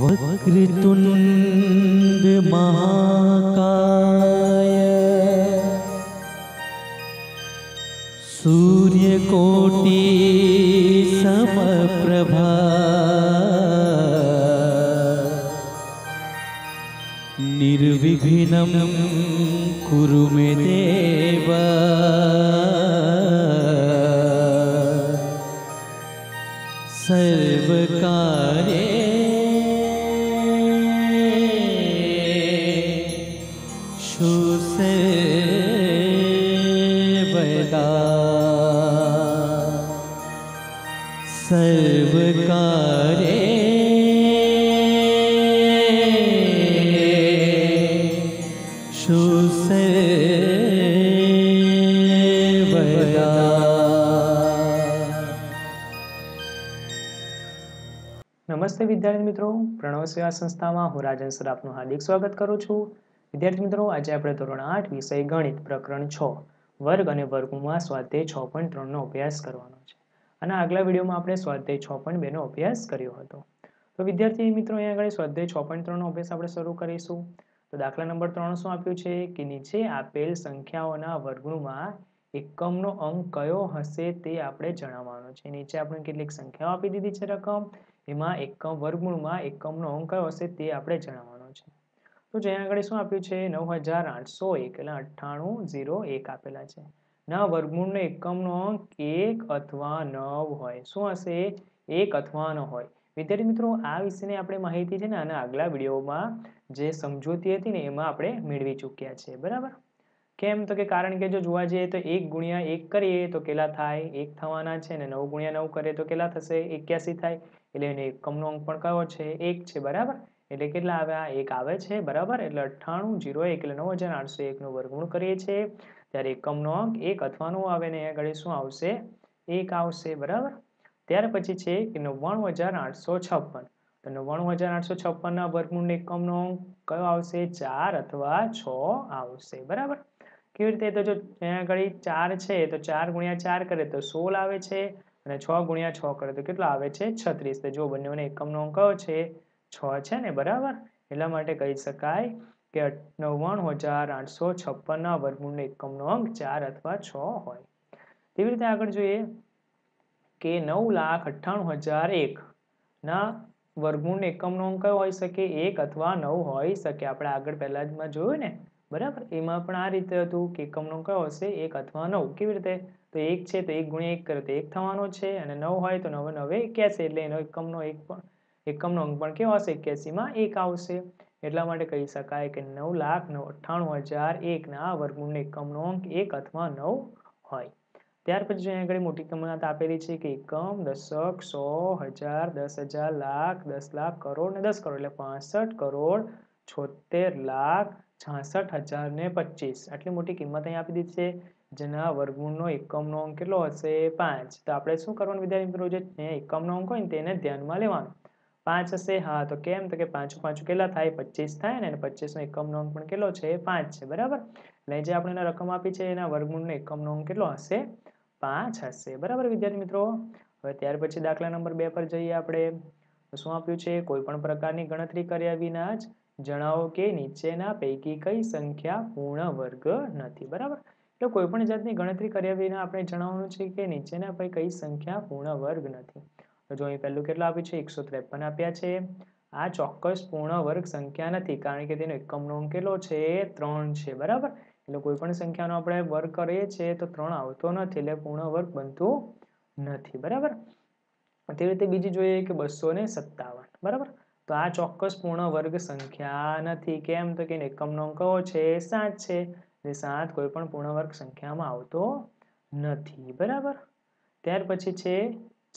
वक्रतुंड महाकाय सूर्यकोटि समप्रभा निर्विघ्नं कुरु मे देव सर्वकार्येषु सर्वदा सर्वकार्येषु सर्वदा। નમસ્તે વિદ્યાર્થી મિત્રો, પ્રણવ સેવા સંસ્થામાં હું રાજન સર આપનું હાર્દિક સ્વાગત કરું છું। વિદ્યાર્થી મિત્રો, આજે આપણે ધોરણ 8 વિષય ગણિત પ્રકરણ 6 વર્ગ અને વર્ગમૂળમાં સ્વાધ્યાય 6.3 નો અભ્યાસ કરવાનો છે અને આગલા વિડીયોમાં આપણે સ્વાધ્યાય 6.2 નો અભ્યાસ કર્યો હતો। તો વિદ્યાર્થી મિત્રો, અહીંયા આગળ સ્વાધ્યાય 6.3 નો અભ્યાસ આપણે શરૂ કરીશું। તો દાખલા નંબર 3 શું આપ્યું છે કે નીચે આપેલ સંખ્યાઓના વર્ગમૂળમાં એકમનો અંક કયો હશે તે આપણે જણાવવાનો છે। નીચે આપણે કેટલીક સંખ્યાઓ આપી દીધી છે રકમ, એમાં એકમ વર્ગમૂળમાં એકમનો અંક કયો હશે તે આપણે જણાવવાનો છે। તો જ્યાં આગળ શું આપ્યું છે 9801 એટલે 9801 આપેલા છે। ના વર્ગમૂળનો એકમનો અંક 1 અથવા 9 હોય। શું હશે? 1 અથવા 9 હોય। વિદ્યાર્થી મિત્રો, આ વિશેની આપણે માહિતી છે ને આના આગલા વિડીયોમાં જે સમજૂતી હતી ને એમાં આપણે મેળવી ચૂક્યા છે, બરાબર? કેમ તો કે કારણ કે જો જોવા જઈએ તો 1 ગુણ્યા 1 કરીએ તો કેટલા થાય? 1 થવાના છે ને 9 ગુણ્યા 9 કરીએ તો કેટલા થશે? 81 થાય। એટલે એનો એકમનો અંક પણ કયો છે? 1 છે, બરાબર? એટલે કેટલા આવ્યા? 1 આવે છે, બરાબર? એટલે 9801 એટલે 9801 નું વર્ગમૂળ કરીએ છીએ ત્યારે એકમનો અંક 1 અથવા 9 આવે ને આગળ શું આવશે? 1 આવશે, બરાબર? ત્યાર પછી છે કે 99856 તો 99856 ના વર્ગમૂળનો એકમનો અંક કયો આવશે? 4 અથવા 6 આવશે, બરાબર? કેવી રીતે? તો જો અહીંયા આગળ 4 છે તો 4 ગુણ્યા 4 કરે તો 16 આવે છે અને 6 ગુણ્યા 6 કરે તો કેટલો આવે છે? 36। તો જો બંનેનો એકમનો અંક કયો છે? 6 છે ને, બરાબર? એટલા માટે કહી શકાય કે 99856 ના વર્ગમૂળનો એકમનો અંક 4 અથવા 6 હોય। તેવી રીતે આગળ જોઈએ કે 9,98,001 ના વર્ગમૂળનો એકમનો અંક કયો હોઈ શકે? 1 અથવા 9 હોઈ શકે। આપણે આગળ પહેલા જ જોયું ને, બરાબર? એમાં પણ આ રીતે હતું કે એકમનો અંક કયો હશે? 1 અથવા 9। કેવી રીતે? તો 1 છે તો 1 ગુણ્યા 1 કરે તો 1 થવાનો છે અને 9 હોય તો 9 9 81 એટલે એનો એકમનો અંક પણ કેવો હશે? 81 માં 1 આવશે। એટલા માટે કહી શકાય કે 9,98,001 ના વર્ગમૂળનો એકમનો અંક 1 અથવા 9 હોય। ત્યાર પછી જો અહીંયા આગળ મોટી કિંમત આપેલી છે કે એકમ, દશક, 100, 1000, 10,000, લાખ, 10 લાખ, કરોડ ને 10 કરોડ એટલે 65 કરોડ 76,66,025 આટલી મોટી કિંમત અહીં આપી દીધી છે, જેના વર્ગમૂળનો એકમનો અંક કેટલો હશે? 5। તો આપણે શું કરવાનું વિદ્યાર્થી મિત્રો? જે એકમનો અંક હોય ને તેને ધ્યાનમાં લેવાનો। 5 હશે, હા તો કેમ તો કે 5 5 કેટલા થાય? 25 થાય ને, 25 નો એકમનો અંક પણ કેટલો છે? 5 છે, બરાબર? એટલે જે આપણે રકમ આપી છે એના વર્ગમૂળનો એકમનો અંક કેટલો હશે? 5 હશે, બરાબર વિદ્યાર્થી મિત્રો? હવે ત્યાર પછી દાખલા નંબર 2 પર જઈએ આપણે। તો શું આપ્યું છે? કોઈ પણ પ્રકારની ગણતરી કર્યા વિના જ જણાવો કે નીચેના પૈકી કઈ સંખ્યા પૂર્ણ વર્ગ નથી, બરાબર? એટલે કોઈ પણ જાતની ગણતરી કર્યા વિના આપણે જણાવવાનું છે કે નીચેના પૈકી કઈ સંખ્યા પૂર્ણ વર્ગ નથી। તો જો અહીં પહેલું કેટલું આપ્યું છે? 153 આપ્યા છે। આ ચોક્કસ પૂર્ણ વર્ગ સંખ્યા નથી કારણ કે તેનો એકમનો અંક કેટલો છે? 3 છે, બરાબર? એટલે કોઈ પણ સંખ્યાનો આપણે વર્ગ કરીએ છીએ તો 3 આવતો નથી એટલે પૂર્ણ વર્ગ બનતું નથી, બરાબર? તેવી રીતે બીજી જોઈએ કે 257, બરાબર? તો આ ચોક્કસ પૂર્ણ વર્ગ સંખ્યા નથી। કેમ તો કે એકમનો અંક કયો છે? 7 છે। એટલે 7 કોઈ પણ પૂર્ણ વર્ગ સંખ્યામાં આવતો નથી, બરાબર? ત્યાર પછી છે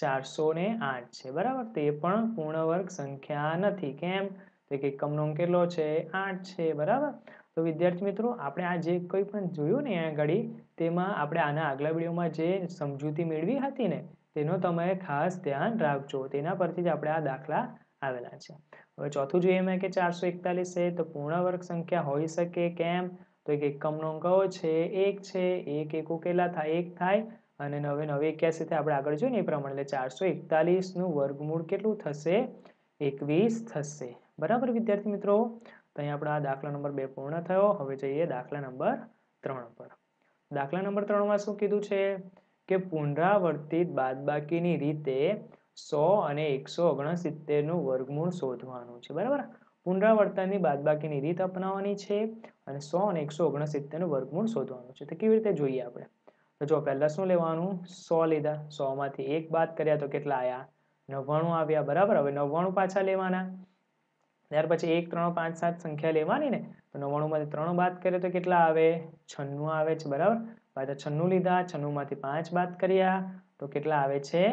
408 છે, બરાબર? તો એ પણ પૂર્ણ વર્ગ સંખ્યા નથી। કેમ તો કે એકમનો અંક કેટલો છે? 8 છે, બરાબર? તો વિદ્યાર્થી મિત્રો, આપણે આ જે કંઈ પણ જોયું ને અહીંયા આગળ તેમાં આપણે આના આગલા વિડીયોમાં જે સમજૂતી મેળવી હતી ને તેનો તમે ખાસ ધ્યાન રાખજો, તેના પરથી જ આપણે આ દાખલા આવેલા છે। હવે ચોથું જોઈએ મેં કે 441 છે તો પૂર્ણ વર્ગ સંખ્યા હોઈ શકે। કેમ તો એક એકમનો અંક કયો છે? 1 છે. 1 એકુ કેટલા થાય? 1 થાય. અને 9 9 81 થી આપણે આગળ જોઈએ ને એ પ્રમાણે એટલે 441 નું વર્ગમૂળ કેટલું થશે? 21 થશે. બરાબર વિદ્યાર્થી મિત્રો? તો અહીં આપણો આ દાખલા નંબર 2 પૂર્ણ થયો. હવે જઈએ દાખલા નંબર 3 પર. દાખલા નંબર 3 માં શું કીધું છે કે પુનરાવર્તિત બાદબાકીની રીતે 100 અને 169 નું વર્ગમૂળ શોધવાનું છે. બરાબર? પુનરાવર્તનની બાદબાકીની રીત અપનાવવાની છે અને 100 અને 169 નું વર્ગમૂળ શોધવાનું છે. તો કેવી રીતે જોઈએ આપણે? તો જો પહેલા શું લેવાનું? 100 લીધા. 100 માંથી 1 બાદ કર્યા તો કેટલા આવ્યા? 99 આવ્યા. બરાબર? હવે 99 પાછા લેવાના. ત્યાર પછી 1 3 5 7 સંખ્યા લેવાની ને, તો 99 માંથી 3 બાદ કરીએ તો કેટલા આવે? 96 આવે છે. બરાબર? પાછા 96 લીધા. 96 માંથી 5 બાદ કર્યા તો કેટલા આવે છે?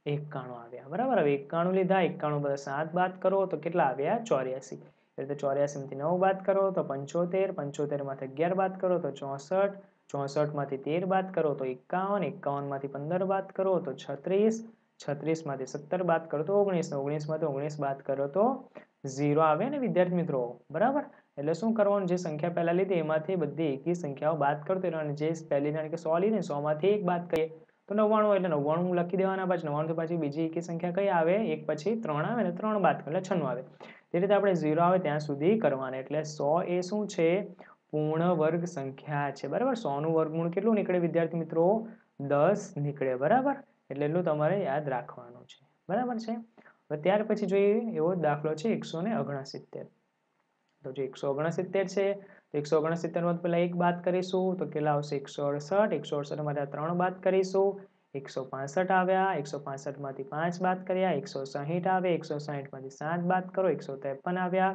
91 આવ્યા. બરાબર? હવે 91 લીધા. 91 માંથી 7 બાદ કરો તો કેટલા આવ્યા? 84. એટલે 84 માંથી 9 બાદ કરો તો 75. 75 માંથી 11 બાદ કરો તો 64. 64 માંથી 13 બાદ કરો તો 51. 51 માંથી 15 બાદ કરો તો 36. 36 માંથી 17 બાદ કરો તો 19. 19 માંથી 19 બાદ કરો તો 0 આવે ને વિદ્યાર્થી મિત્રો? બરાબર? એટલે શું કરવાનું? જે સંખ્યા પહેલા લીધી એમાંથી બધી એકી સંખ્યાઓ બાદ કરતો રહેવાનું. જે પહેલી જાણે કે 100 લીધી ને 100 માંથી 1 બાદ કરીએ તો 99 એટલે 99 લખી દેવાના. પછી 99 પછી બીજી એકી સંખ્યા કઈ આવે? 1 પછી 3 આવે ને 3 બાદ કરો એટલે 96 આવે. તે રીતે આપણે 0 આવે ત્યાં સુધી કરવાના. એટલે 100 એ શું છે? પૂર્ણ વર્ગ સંખ્યા છે. બરાબર? 100 નું વર્ગમૂળ કેટલું નીકળે વિદ્યાર્થી મિત્રો? 10 નીકળે. બરાબર? એટલે એટલું તમારે યાદ રાખવાનું છે. બરાબર છે? હવે ત્યાર પછી જોઈએ એવો દાખલો છે 169. તો જે 169 છે તો 169 માં પહેલા 1 બાદ કરીશું તો કેટલા આવશે? 168. 168 માંથી 3 બાદ કરીશું. 165 આવ્યા. 165 માંથી 5 બાદ કર્યા. 160 આવે. 160 માંથી 7 બાદ કરો. 153 આવ્યા.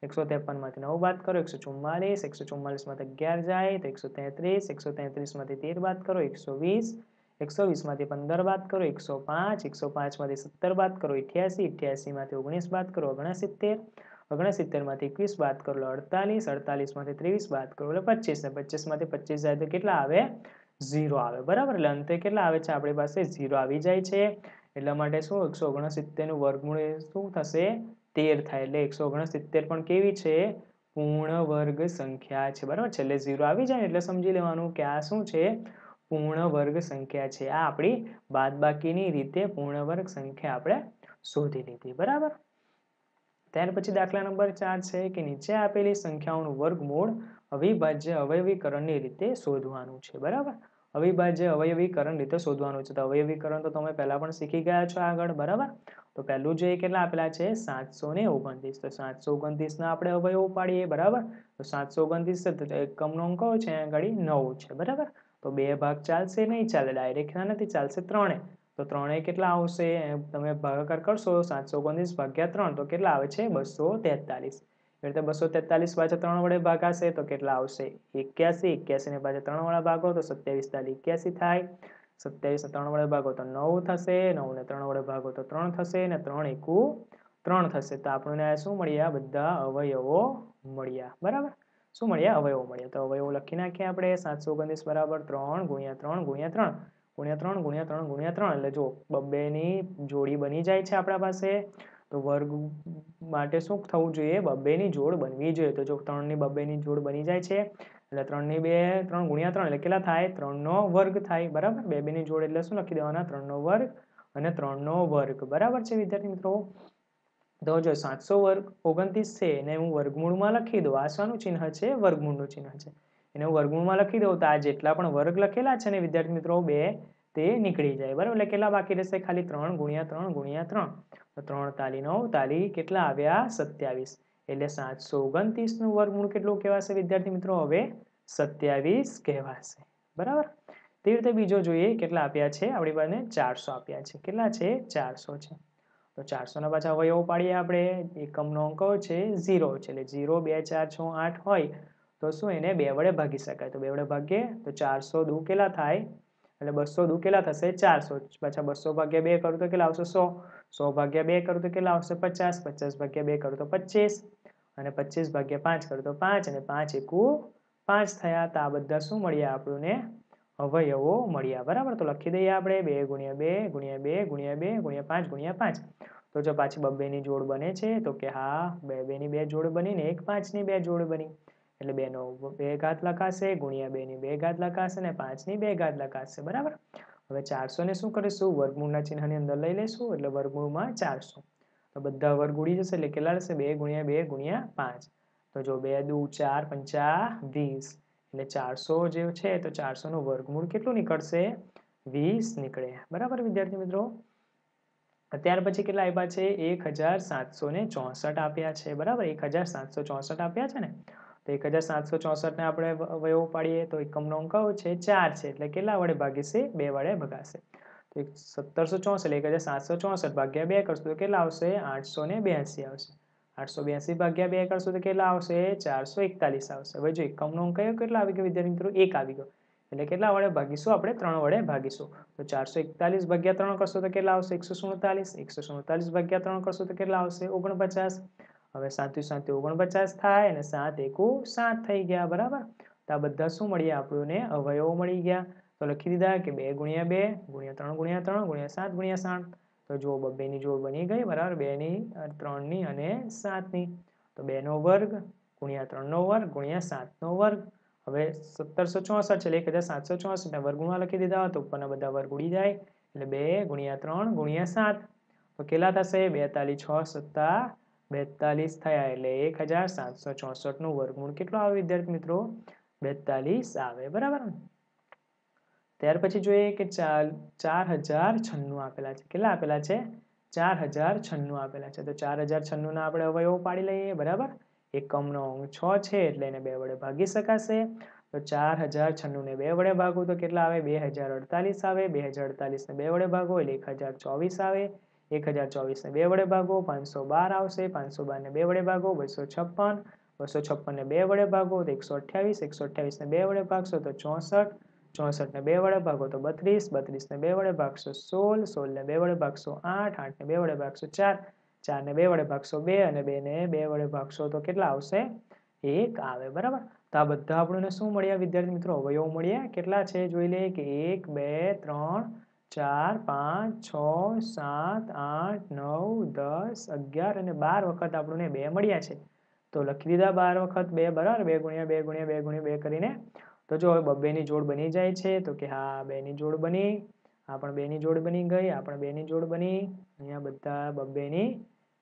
153 માંથી 9 બાદ કરો. 144. 144 માંથી 11 જાય તો 133. 133 માંથી 13 બાદ કરો. 120. 120 માંથી 15 બાદ કરો. 105. 105 માંથી 17 બાદ કરો. 88. 88 માંથી 19 બાદ કરો. 69. 69 માંથી 21 બાદ કરો. 48. 48 માંથી 23 બાદ કરો એટલે 25. ને 25 માંથી 25 જાય તો કેટલા આવે? 0 આવે. બરાબર? એટલે અંતે કેટલા આવે છે? આપણી પાસે 0 આવી જાય છે. એટલા માટે શું 169 નું વર્ગમૂળ એ શું થશે? 13 થાય. એટલે 169 પણ કેવી છે? પૂર્ણ વર્ગ સંખ્યા છે. બરાબર? છેલ્લે 0 આવી જાય એટલે સમજી લેવાનું કે આ શું છે? પૂર્ણ વર્ગ સંખ્યા છે. આ આપણી બાદબાકીની રીતે પૂર્ણ વર્ગ સંખ્યા આપણે શોધી લીધી. બરાબર? ત્યાર પછી દાખલા નંબર 4 છે કે નીચે આપેલી સંખ્યાઓનું વર્ગમૂળ અવિભાજ્ય અવયવીકરણની રીતે શોધવાનું છે. બરાબર? અવિભાજ્ય અવયવીકરણ રીતે શોધવાનું છે. તો અવયવીકરણ તો તમે પહેલા પણ શીખી ગયા છો આગળ. બરાબર? તો પહેલું જોઈએ કેટલા આપેલા છે? 729. તો 729 ના આપણે અવયવો પાડીએ. બરાબર? તો 729 છે તો એકમનો અંક કયો છે? આગળ 9 છે. બરાબર? તો 2 ભાગ ચાલશે નહીં? ચાલે. ડાયરેક્ટ નથી ચાલશે 3. તો 3 કેટલા આવશે? તમે ભાગાકાર કરશો 729 ભાગ્યા 3 તો કેટલા આવે છે? 243. એ રીતે 243 પાછા 3 વડે ભાગાશે તો કેટલા આવશે? 81. 81 ને પાછા 3 વડે ભાગો તો 27 તાલી 81 થાય. 27 ને 3 વડે ભાગો તો 9 થશે. 9 ને 3 વડે ભાગો તો 3 થશે ને 3 એકુ 3 થશે. તો આપણને શું મળ્યા? બધા અવયવો મળ્યા. બરાબર? શું મળ્યા? અવયવો મળ્યા. તો અવયવો લખી નાખીએ આપણે. 729 બરાબર 3 ગુણ્યા 3 ગુણ્યા 3 ગુણ્યા 3 ગુણ્યા 3 ગુણ્યા 3 એટલે જો બબ્બેની જોડી બની જાય છે આપણા પાસે. તો વર્ગ માટે શું થવું જોઈએ? બબ્બેની જોડ બનવી જોઈએ. તો જો 3 ની બબ્બેની જોડ બની જાય છે એટલે 3 ની 2 3 ગુણ્યા 3 એટલે કેટલા થાય? 3 નો વર્ગ થાય. બરાબર? બે ની જોડ એટલે શું લખી દેવાના? 3 નો વર્ગ અને 3 નો વર્ગ. બરાબર છે વિદ્યાર્થી મિત્રો? તો જો 729 છે એને હું વર્ગમૂળમાં લખી દઉં. આ શાનું ચિહ્ન છે? વર્ગમૂળનું ચિહ્ન છે. એને હું વર્ગમૂળમાં લખી દઉં તો આ જેટલા પણ વર્ગ લખેલા છે ને વિદ્યાર્થી મિત્રો 2 તે નીકળી જાય. બરાબર? એટલે કેટલા બાકી રહેશે? ખાલી 3 ગુણ્યા 3 ગુણ્યા 3 તો 3 તાલી 9 તાલી કેટલા આવ્યા? 27. એટલે 729 નું વર્ગમૂળ કેટલું કહેવાશે વિદ્યાર્થી મિત્રો? હવે 27 કહેવાશે. બરાબર? તે રીતે બીજો જોઈએ કેટલા આપ્યા છે? આપણી પાસે 400 આપ્યા છે. કેટલા છે? 400 છે. તો 400 ના પાછા અવયવો પાડીએ આપણે. એકમનો અંક છે 0 છે. એટલે 0 2 4 6 8 હોય તો શું એને 2 વડે ભાગી શકાય? તો 2 વડે ભાગીએ તો 400 દુ કેટલા થાય? એટલે 200 દુ કેટલા થશે? 400. પાછા 200 ભાગ્યા 2 કરું તો કેટલા આવશે? 100. 100 ભાગ્યા 2 કરું તો કેટલા આવશે? 50. 50 ભાગ્યા 2 કરું તો 25. અને 25 ભાગ્યા 5 કરું તો 5 અને 5 એકુ 5 થયા. તો આ બધા શું મળ્યા આપણને? અવયવો મળ્યા. બરાબર? તો લખી દઈએ આપણે 2 ગુણ્યા 2 ગુણ્યા 2 ગુણ્યા 2 ગુણ્યા 5 ગુણ્યા 5. તો જો પાછી બબ્બેની જોડ બને છે તો કે હા, 2 2 ની 2 જોડ બની ને 1 5 ની 2 જોડ બની. એટલે 2 નો 2 ઘાત લખાશે ગુણ્યા 2 ની 2 ઘાત લખાશે અને 5 ની 2 ઘાત લખાશે બરાબર. હવે 400 ને શું કરીશું વર્ગમૂળના ચિહ્નની અંદર લઈ લઈશું એટલે વર્ગમૂળમાં 400 તો બધા વર્ગ ઉડી જશે એટલે કેટલા રહેશે 2 ગુણ્યા 2 ગુણ્યા 5 તો જો 2 દુ 4 પંચા 20 એટલે 400 જે છે તો 400 નું વર્ગમૂળ કેટલું નીકળશે 20 નીકળે બરાબર વિદ્યાર્થી મિત્રો. ત્યાર પછી કેટલા આપ્યા છે 1764 આપ્યા છે બરાબર 1764 આપ્યા છે ને તો 1764 ને આપણે અવયવો પાડીએ તો એકમનો અંક કયો છે 4 છે એટલે કેટલા વડે ભાગીશે 2 વડે ભગાશે તો 1764 એટલે 1764 ભાગ્યા 2 કરશું તો કેટલા આવશે 882 આવશે 882 ભાગ્યા 2 કરશું તો કેટલા આવશે 441 આવશે. હવે જો એકમનો અંક કયો કેટલા આવી ગયો વિદ્યાર્થી મિત્રો 1 આવી ગયો એટલે કેટલા વડે ભાગીશું આપણે 3 વડે ભાગીશું તો 441 ભાગ્યા 3 કરશું તો કેટલા આવશે 147 147 ભાગ્યા 3 કરશું તો કેટલા આવશે 49. હવે 7 7 49 થાય અને 7 એકુ 7 થઈ ગયા બરાબર. તો આ બધા શું મળ્યા આપણને અવયવો મળી ગયા તો લખી દીધા કે 2 ગુણ્યા 2 ગુણ્યા 3 ગુણ્યા 3 ગુણ્યા 7 ગુણ્યા 7 તો જો બબ્બેની જોડ બની ગઈ બરાબર 2 ની 3 ની અને 7 ની તો 2 નો વર્ગ ગુણ્યા 3 નો વર્ગ ગુણ્યા 7 નો વર્ગ. હવે 1764 છે 1764 ને વર્ગમાં લખી દીધા તો ઉપરના બધા વર્ગ ઉડી જાય એટલે 2 ગુણ્યા 3 ગુણ્યા 7 તો કેટલા થશે 42 6 સત્તા 42 થયા એટલે 1764 નું વર્ગમૂળ કેટલું આવે વિદ્યાર્થી મિત્રો 42 આવે બરાબર. ત્યાર પછી જોઈએ કે 4096 આપેલા છે કેટલા આપેલા છે 4096 આપેલા છે તો 4096 ના આપણે અવયવો પાડી લઈએ બરાબર. એકમનો અંક 6 છે એટલે એને 2 વડે ભાગી શકાશે તો 4096 ને 2 વડે ભાગો તો કેટલા આવે 2048 આવે 2048 ને 2 વડે ભાગો એટલે 1024 આવે 1024 ને 2 વડે ભાગો 512 આવશે 512 ને 2 વડે ભાગો 256 256 ને 2 વડે ભાગો તો 128 128 ને 2 વડે ભાગશો તો 64 64 ને 2 વડે ભાગો તો 32 32 ને 2 વડે ભાગશો 16 16 ને 2 વડે ભાગશો 8 8 ને 2 વડે ભાગશો 4 4 ને 2 વડે ભાગશો 2 અને 2 ને 2 વડે ભાગશો તો કેટલા આવશે 1 આવે બરાબર. તો આ બધા આપણને શું મળ્યા વિદ્યાર્થી મિત્રો અવયવો મળ્યા કેટલા છે જોઈ લઈએ કે 1 2 3 4 5 6 7 8 9 10 11 અને 12 વખત આપણને 2 મળ્યા છે તો લખી દીધા 12 વખત 2 બરાબર 2 ગુણ્યા 2 ગુણ્યા 2 ગુણ્યા 2 કરીને તો જો હવે બબ્બેની જોડ બની જાય છે તો કે હા 2 ની જોડ બની આ પણ 2 ની જોડ બની ગઈ આ પણ 2 ની જોડ બની અહીંયા બધા બબ્બેની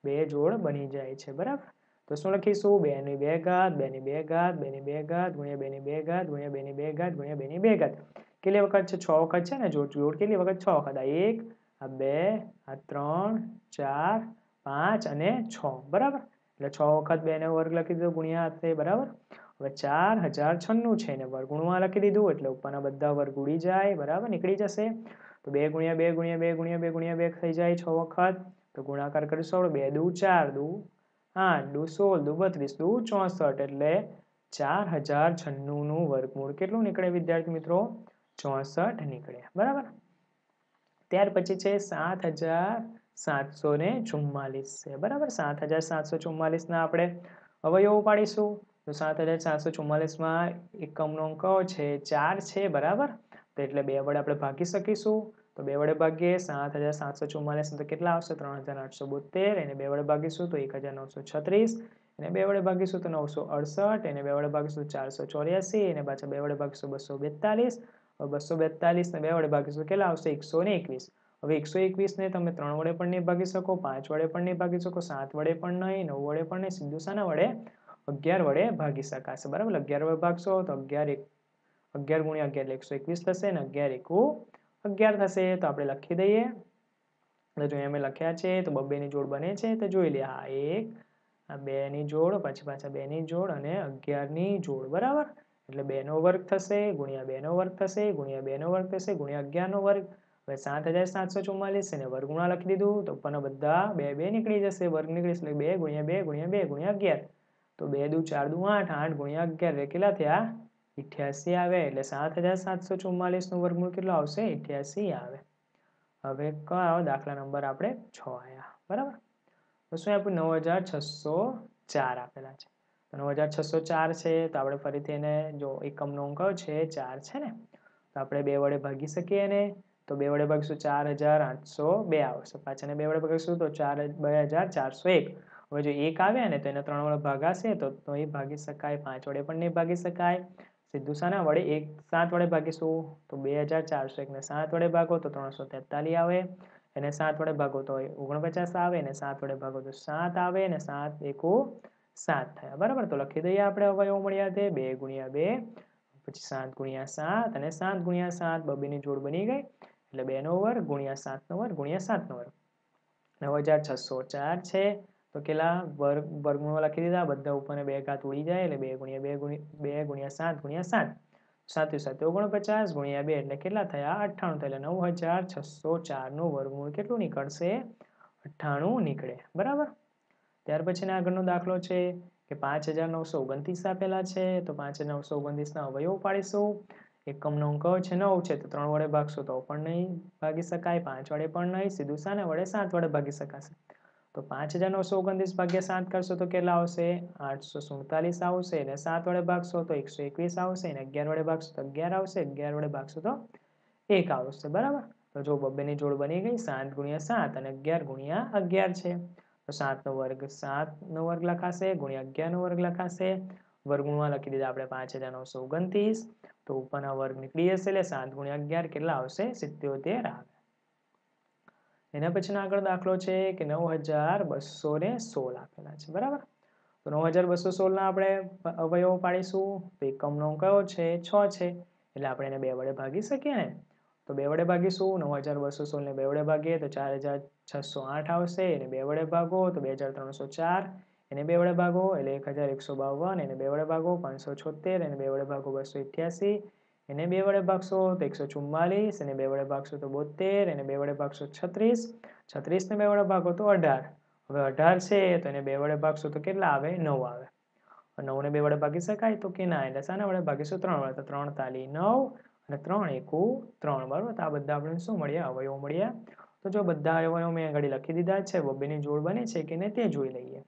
2 જોડ બની જાય છે બરાબર. તો શું લખીશું 2 ની 2 ઘાત 2 ની 2 ઘાત 2 ની 2 ઘાત ગુણ્યા 2 ની 2 ઘાત ગુણ્યા 2 ની 2 ઘાત ગુણ્યા 2 ની 2 ઘાત કેટલી વખત છે 6 વખત છે ને જોડ કેટલી વખત 6 વખત આ 1 આ 2 આ 3 4 5 અને 6 બરાબર એટલે 6 વખત 2 ને વર્ગ લખી દીધો ગુણ્યા હાથે બરાબર. હવે 4096 છે ને વર્ગમૂળમાં લખી દીધું એટલે ઉપરના બધા વર્ગ ઉડી જાય બરાબર નીકળી જશે તો 2 ગુણ્યા 2 ગુણ્યા 2 ગુણ્યા 2 ગુણ્યા 2 થઈ જાય 6 વખત તો ગુણાકાર કરીશું 2 દુ 4 દુ 8 દુ 16 દુ 32 દુ 64 એટલે 4096 નું વર્ગમૂળ કેટલું નીકળે વિદ્યાર્થી મિત્રો 64 નીકળે બરાબર. ત્યાર પછી છે 7744 છે બરાબર 7744 ના આપણે અવયવો પાડીશું તો 7744 માં એકમનો અંક છે 4 છે બરાબર તો એટલે 2 વડે આપણે ભાગી શકીશું તો 2 વડે ભાગીએ 7744 તો કેટલા આવશે 3872 એને 2 વડે ભાગીશું તો 1936 એને 2 વડે ભાગીશું તો 968 એને 2 વડે ભાગીશું 484 એને પાછા 2 વડે ભાગીશું 242 242 ને 2 વડે ભાગીશું કેટલા આવશે 121 હવે 121 ને તમે 3 વડે પણ નહીં ભાગી શકો 5 વડે પણ નહીં ભાગી શકો 7 વડે પણ નહીં 9 વડે પણ નહીં સીધું શાના વડે 11 વડે ભાગી શકાશે બરાબર 11 વડે ભાગશો તો 11 ગુણ્યા 11 એટલે 121 થશે ને 11 એકુ 11 થશે તો આપણે લખી દઈએ તો જો અમે લખ્યા છે તો બબ્બેની જોડ બને છે તો જોઈ લે આ 1 આ 2 ની જોડ પછી પાછા 2 ની જોડ અને 11 ની જોડ બરાબર એટલે 2 નો વર્ગ થશે ગુણ્યા 2 નો વર્ગ થશે ગુણ્યા 2 નો વર્ગ થશે ગુણ્યા 11 નો વર્ગ હવે 7744 ને વર્ગમૂળ લખી દીધું તો ઉપરના બધા 2 2 નીકળી જશે વર્ગ નીકળી એટલે 2 ગુણ્યા 2 ગુણ્યા 2 ગુણ્યા 11 તો 2 દુ 4 દુ 8 8 ગુણ્યા 11 કેટલા થયા 88 આવે એટલે 7744 નું વર્ગમૂળ કેટલું આવશે 88 આવે. હવે કયો દાખલા નંબર આપણે 6 આયા બરાબર તો શું આપ્યું 9604 આપેલા છે તો 9604 છે તો આપણે ફરીથી એને જો એકમનો અંક છે 4 છે ને તો આપણે 2 વડે ભાગી શકીએ એને તો 2 વડે ભાગીશું 4802 આવશે પાછળને 2 વડે ભાગીશું તો 2401 હવે જો 1 આવે ને તો એને 3 વડે ભાગાશે તો એ ભાગી શકાય, 5 વડે પણ નહીં ભાગી શકાય. સીધું શાના વડે 7 વડે ભાગીશું તો 2400. 1 ને 7 વડે ભાગો તો 343 આવે. એને 7 વડે ભાગો તો 49 આવે. એને 7 વડે ભાગો તો 7 આવે. અને 7 એકુ 7 થયા. બરાબર, તો લખી દઈએ આપણે અવયવો મળ્યા તે 2 ગુણ્યા 2, પછી 7 ગુણ્યા 7 અને 7 ગુણ્યા 7 બબેની જોડ બની ગઈ. એટલે 2 નો વર્ગ ગુણ્યા 7 નો વર્ગ ગુણ્યા 7 નો વર્ગ 9604 છે. તો કેટલા વર્ગમૂળમાં લખી દીધા, બધા ઉપરને 2 ઘાત ઉડી જાય એટલે 2 ગુણ્યા 2 ગુણ્યા 7 ગુણ્યા 7, 7 7 49 ગુણ્યા 2 એટલે કેટલા થયા 98. એટલે 9604 નું વર્ગમૂળ કેટલું નીકળશે 98 નીકળે. બરાબર, ત્યાર પછીના આગળનો દાખલો છે કે 5929 આપેલા છે. તો 5929 ના અવયવો પાડીશું. એકમનો અંક છે 9 છે, તો 3 વડે ભાગશો તો પણ નહીં ભાગી શકાય, 5 વડે પણ નહીં, સીધું શાના વડે 7 વડે ભાગી શકાશે. તો 5929 ભાગ્યા 7 કરશો તો કેટલા આવશે 847 આવશે. અને 7 વડે ભાગશો તો 121 આવશે. અને 11 વડે ભાગશો તો 11 આવશે. 11 વડે ભાગશો તો 1 આવશે. બરાબર, તો જો બબ્બેની જોડ બની ગઈ. 7 ગુણ્યા 7 અને 11 ગુણ્યા 11 છે. તો 7 નો વર્ગ 7 નો વર્ગ લખાશે ગુણ્યા 11 નો વર્ગ લખાશે. વર્ગમૂળમાં લખી દીધા આપણે 5929. તો ઉપરના વર્ગ નીકળી જશે એટલે 7 ગુણ્યા 11 કેટલા આવશે 77 આવે. એના પછીનો આગળ દાખલો છે કે 9216 આપેલા છે. બરાબર, તો 9216 ના આપણે અવયવો પાડીશું. તો એકમનો અંક કયો છે 6 છે, એટલે આપણે એને 2 વડે ભાગી શકીએ ને. તો 2 વડે ભાગીશું. 9216 ને 2 વડે ભાગીએ તો 4608 આવશે. એને 2 વડે ભાગો તો 2304. એને 2 વડે ભાગો એટલે 1152. એને 2 વડે ભાગો 576. એને 2 વડે ભાગો 288. એને 2 વડે ભાગશો તો 144. એને 2 વડે ભાગશો તો 72. એને 2 વડે ભાગશો 36. 36 ને 2 વડે ભાગો તો 18. હવે 18 છે તો એને 2 વડે ભાગશો તો કેટલા આવે 9 આવે. 9 ને 2 વડે ભાગી શકાય તો કે ના, એટલે શાના વડે ભાગીશું 3 વડે. તો 3 તાલી 9 અને 3 એકુ 3. બરાબર, તો આ બધા આપણે શું મળ્યા અવયવો મળ્યા. તો જો બધા અવયવો મેં આગળ લખી દીધા છે. બબ્બેની જોડ બને છે કે નહીં તે જોઈ લઈએ.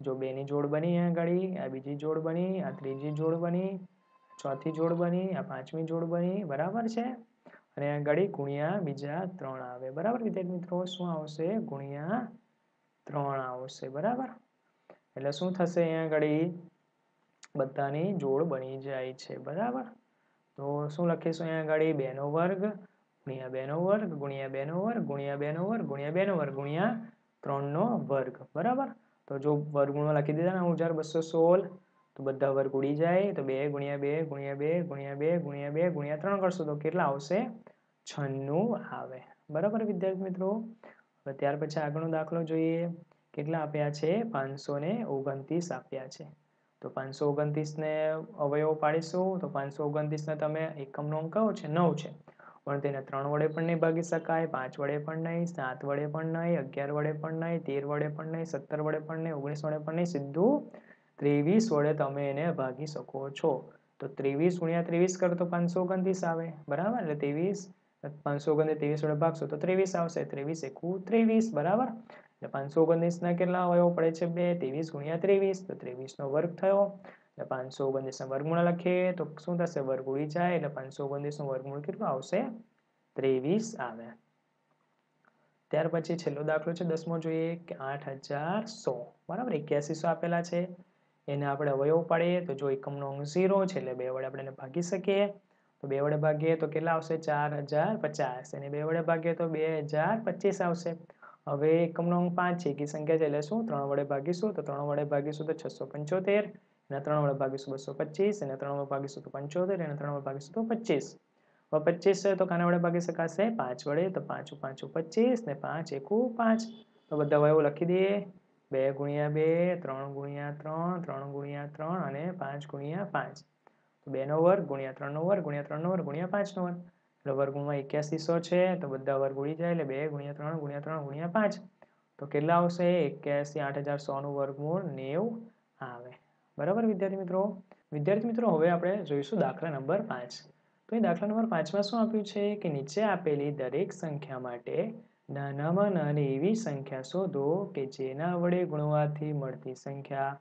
જો 2 ની જોડ બની આગળ, આ બીજી જોડ બની, આ ત્રીજી જોડ બની, ચોથી જોડ બની, આ પાંચમી જોડ બની. બરાબર છે, અને આગળ ગુણ્યા બીજા 3 આવે. બરાબર વિદ્યાર્થી મિત્રો, શું આવશે ગુણ્યા 3 આવશે. બરાબર, એટલે શું થશે અહીંયા આગળ બધાની જોડ બની જાય છે. બરાબર, તો શું લખીશું અહીંયા આગળ 2 નો વર્ગ ગુણ્યા 2 નો વર્ગ ગુણ્યા 2 નો વર્ગ ગુણ્યા 2 નો વર્ગ ગુણ્યા 2 નો વર્ગ ગુણ્યા 3 નો વર્ગ. બરાબર, તો જો વર્ગમૂળમાં લખી દીધા 9216. તો બધા વર્ગ ઉડી જાય તો 2 ગુણ્યા 2 ગુણ્યા 2 ગુણ્યા 2 ગુણ્યા 2 ગુણ્યા 3 કરશો તો કેટલા આવશે 96 આવે. બરાબર વિદ્યાર્થી મિત્રો, હવે ત્યાર પછી આગળનો દાખલો જોઈએ. કેટલા આપ્યા છે 529 આપ્યા છે. તો 529 ને અવયવો પાડીશું. તો 529 ને તમે એકમનો અંક કયો છે 9 છે, પણ તેને 3 વડે પણ નહીં ભાગી શકાય, 5 વડે પણ નહીં, 7 વડે પણ નહીં, 11 વડે પણ નહીં, 13 વડે પણ નહીં, 17 વડે પણ નહીં, 19 વડે પણ નહીં, સીધું 23 વડે તમે એને ભાગી શકો છો. તો 23 ગુણ્યા 23 કરો તો 529 આવે. બરાબર, એટલે 23 529 વડે ભાગશો તો 23 આવશે. 23 એકુ 23. બરાબર, એટલે 529 ના કેટલા અવયવો પડે છે 2. 23 ગુણ્યા 23 તો 23 નો વર્ગ થયો. એટલે 529 ના વર્ગમૂળ લખીએ તો શું થશે વર્ગ ઉડી જાય એટલે 529 નું વર્ગમૂળ કેટલું આવશે 23 આવે. ત્યાર પછી છેલ્લો દાખલો છે 10મો જોઈએ કે 8100. બરાબર, 8100 આપેલા છે. એને આપણે અવયવો પાડીએ તો જો એકમનો અંક 0 છે એટલે 2 વડે આપણે એને ભાગી શકીએ. તો 2 વડે ભાગીએ તો કેટલા આવશે 4050. એને 2 વડે ભાગીએ તો 2025 આવશે. હવે એકમનો અંક 5 છે એકી સંખ્યા છે એટલે શું 3 વડે ભાગીશું. તો 3 વડે ભાગીશું તો 675. એના 3 વડે ભાગીશું 225. એના 3 વડે ભાગીશું તો 75. એના 3 વડે ભાગીશું તો 25. હવે 25 છે તો કાના વડે ભાગી શકાશે 5 વડે. તો 5 5 25 ને 5 એકુ 5. તો બધા અવયવો લખી દઈએ. 2 ગુણ્યા 2, 3 ગુણ્યા 3, 3 ગુણ્યા 3 અને 5 ગુણ્યા 5. તો 2 નો વર્ગ ગુણ્યા 3 નો વર્ગ ગુણ્યા 3 નો વર્ગ ગુણ્યા 5 નો વર્ગ. એટલે વર્ગમૂળમાં 8100 છે તો બધા વર્ગ ઉડી જાય એટલે 2 ગુણ્યા 3 ગુણ્યા 3 ગુણ્યા 5. તો કેટલા આવશે 81 8100 નું વર્ગમૂળ 90 આવે. બરાબર વિદ્યાર્થી મિત્રો. વિદ્યાર્થી મિત્રો, હવે આપણે જોઈશું દાખલા નંબર 5. તો એ દાખલા નંબર 5માં શું આપ્યું છે કે નીચે આપેલી દરેક સંખ્યા માટે નાનામાં નાની એવી સંખ્યા શોધો કે જેના વડે ગુણવાથી મળતી સંખ્યા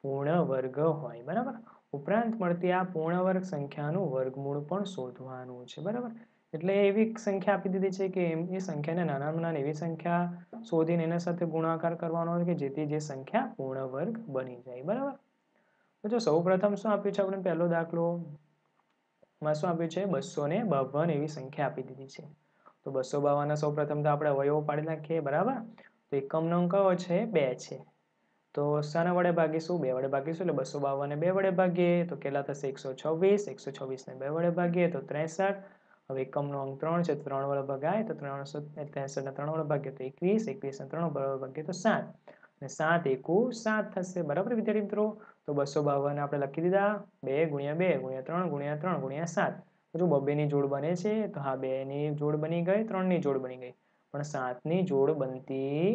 પૂર્ણ વર્ગ હોય. બરાબર, ઉપરાંત મળતી આ પૂર્ણ વર્ગ સંખ્યાનું વર્ગમૂળ પણ શોધવાનું છે. બરાબર, એટલે એવી સંખ્યા આપી દીધી છે કે એ સંખ્યાને નાનામાં નાની એવી સંખ્યા શોધીને એના સાથે ગુણાકાર કરવાનો હોય કે જેથી જે સંખ્યા પૂર્ણ વર્ગ બની જાય, બરાબર. તો જો સૌ પ્રથમ શું આપ્યું છે આપણે પહેલો દાખલો માં શું આપ્યું છે 252 એવી સંખ્યા આપી દીધી છે. તો 252 સૌ પ્રથમ તો આપણે અવયવો પાડી નાખીએ, બરાબર. તો એકમનો અંક કયો છે 2 છે. તો શાના વડે ભાગીશું 2 વડે ભાગીશું એટલે 252 ને 2 વડે ભાગીએ તો કેટલા થશે 126, 126 ને 2 વડે ભાગીએ તો 63. હવે એકમનો અંક 3 છે તો 3 વડે ભગાય તો 363 ને 3 વડે ભાગીએ તો 21, 21 ને 3 વડે ભાગીએ તો 7 અને 7 એકુ 7 થશે, બરાબર વિદ્યાર્થી મિત્રો. તો 252 આપણે લખી દીધા 2 ગુણ્યા 2 ગુણ્યા 3 ગુણ્યા 3 ગુણ્યા 7. જો બબ્બેની જોડ બને છે તો હા 2 ની જોડ બની ગઈ, 3 ની જોડ બની ગઈ, પણ 7 ની જોડ બનતી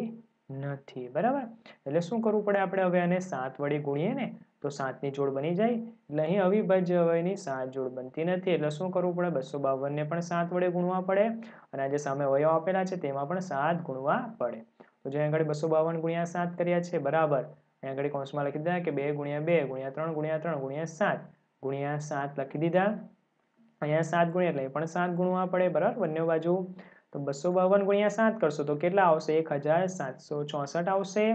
નથી, બરાબર. એટલે શું કરવું પડે આપણે હવે આને 7 વડે ગુણીએ ને તો 7 ની જોડ બની જાય. એટલે અહીં અવિભાજ્ય અવયવની 7 જોડ બનતી નથી એટલે શું કરવું પડે 252 ને પણ 7 વડે ગુણવા પડે અને આ જે સામે અવયવ આપેલા છે તેમાં પણ 7 ગુણવા પડે. તો જે આગળ 252 ગુણ્યા 7 કર્યા છે, બરાબર. અહીં આગળ કૌંસમાં લખી દીધા કે 2 ગુણ્યા 2 ગુણ્યા 3 ગુણ્યા 3 ગુણ્યા 7 ગુણ્યા 7 લખી દીધા. અહીંયા 7 ગુણ્યા એટલે પણ 7 ગુણવા પડે, બરાબર બંને બાજુ. તો 252 ગુણ્યા 7 કરશો તો કેટલા આવશે 1764 આવશે.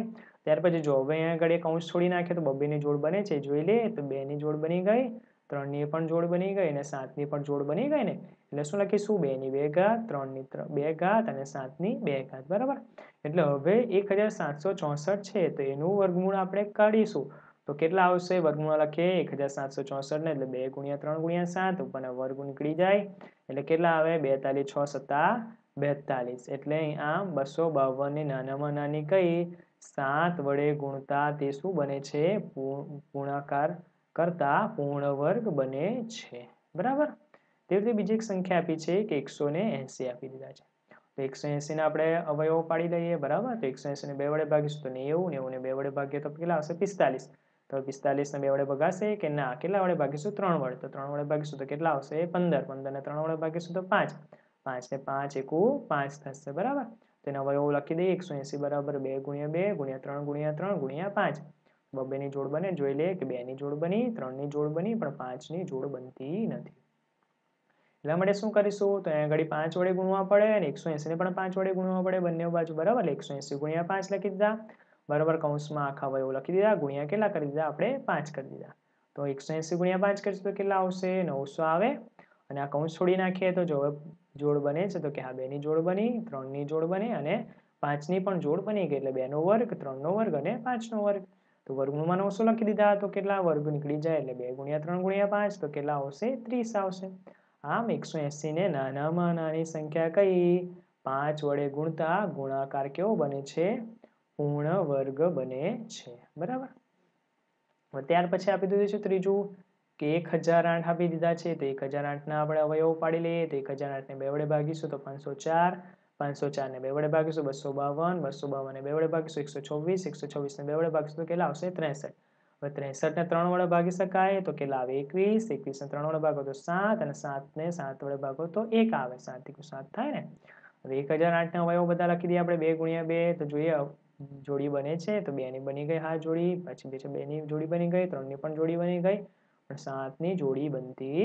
ત્યાર પછી જો હવે અહીંયા આગળ કૌંસ છોડી નાખીએ તો બબ્બેની જોડ બને છે જોઈ લે તો 2 ની જોડ બની ગઈ, 3 ની પણ જોડ બની ગઈ અને 7 ની પણ જોડ બની ગઈ ને એટલે શું લખીશું 2 ની 2 ઘાત, 3 ની 2 ઘાત અને 7 ની 2 ઘાત, બરાબર. એટલે હવે 1764 છે તો એનું વર્ગમૂળ આપણે કાઢીશું તો કેટલા આવશે વર્ગમૂળ લખીએ 1764 ને એટલે 2 ગુણ્યા 3 ગુણ્યા 7 ઉપરના વર્ગ નીકળી જાય એટલે કેટલા આવે 42, 6 * 42 એટલે આમ 252 ની નાનામાં નાની કઈ 7 વડે ગુણતા તે શું બને છે ગુણાકાર કરતા પૂર્ણ વર્ગ બને છે, બરાબર. તે રીતે બીજી એક સંખ્યા આપી છે કે 180 આપી દીધા છે. તો 180 ને આપણે અવયવો પાડી લઈએ, બરાબર. તો 180 ને 2 વડે ભાગીશું તો 90, 90 ને 2 વડે ભાગીએ તો કેટલા આવશે 45. તો 45 ને 2 વડે ભગાશે કે ના કેટલા વડે ભાગીશું 3 વડે તો 3 વડે ભાગીશું તો કેટલા આવશે 15, 15 ને 3 વડે ભાગીશું તો 5, 5 ને 5 એકુ 5 થશે, બરાબર. તેને અવયવો લખી દઈએ 180 બરાબર 2 ગુણ્યા 2 ગુણ્યા 3 ગુણ્યા 3 ગુણ્યા 5. બબ્બેની જોડ બને જોઈ લે કે 2 ની જોડ બની, 3 ની જોડ બની પણ 5 ની જોડ બનતી નથી. એટલા માટે શું કરીશું તો અહીંયા આગળ 5 વડે ગુણવા પડે અને 180 ને પણ 5 વડે ગુણવા પડે બંને બાજુ, બરાબર. 180 ગુણ્યા 5 લખી દીધા, બરાબર. કૌંસમાં આખા અવયવો લખી દીધા ગુણ્યા કેટલા કરી દીધા આપણે 5 કરી દીધા. તો 180 ગુણ્યા 5 કરીશું તો કેટલા આવશે 900 આવે અને આ કૌંસ છોડી નાખીએ તો જો જોડ બને છે તો કે હા 2 ની જોડ બની, 3 ની જોડ બની અને 5 ની પણ જોડ બની ગઈ એટલે 2 નો વર્ગ, 3 નો વર્ગ અને 5 નો વર્ગ. તો વર્ગમૂળમાં 900 લખી દીધા તો કેટલા વર્ગ નીકળી જાય એટલે 2 ગુણ્યા 3 ગુણ્યા 5 તો કેટલા આવશે 30 આવશે. આમ 180 ને નાનામાં નાની સંખ્યા કઈ 5 વડે ગુણતા ગુણાકાર કેવો બને છે પૂર્ણ વર્ગ બને છે, બરાબર. ત્યાર પછી આપી દીધું છે ત્રીજું કે 1008 આપી દીધા છે તો 1008 ના આપણે અવયવો પાડી લઈએ તો 1008 ને 2 વડે ભાગીશું તો 504, 504 ને 2 વડે ભાગીશું 252, 252 ને 2 વડે ભાગીશું 126, 126 ને 2 વડે ભાગીશું તો કેટલા આવશે 63. હવે 63 ને 3 વડે ભાગી શકાય તો કેટલા આવે 21, 21 ને 3 વડે ભાગો તો 7 અને 7 ને 7 વડે ભાગો તો 1 આવે, 7 એકુ 7 થાય ને. હવે 1008 ના અવયવો બધા લખી દઈએ આપણે 2 ગુણ્યા 2 તો જોઈએ જોડી બને છે તો 2 ની બની ગઈ હા જોડી, પછી 2 ની જોડી બની ગઈ, 3 ની પણ જોડી બની ગઈ પણ 7 ની જોડી બનતી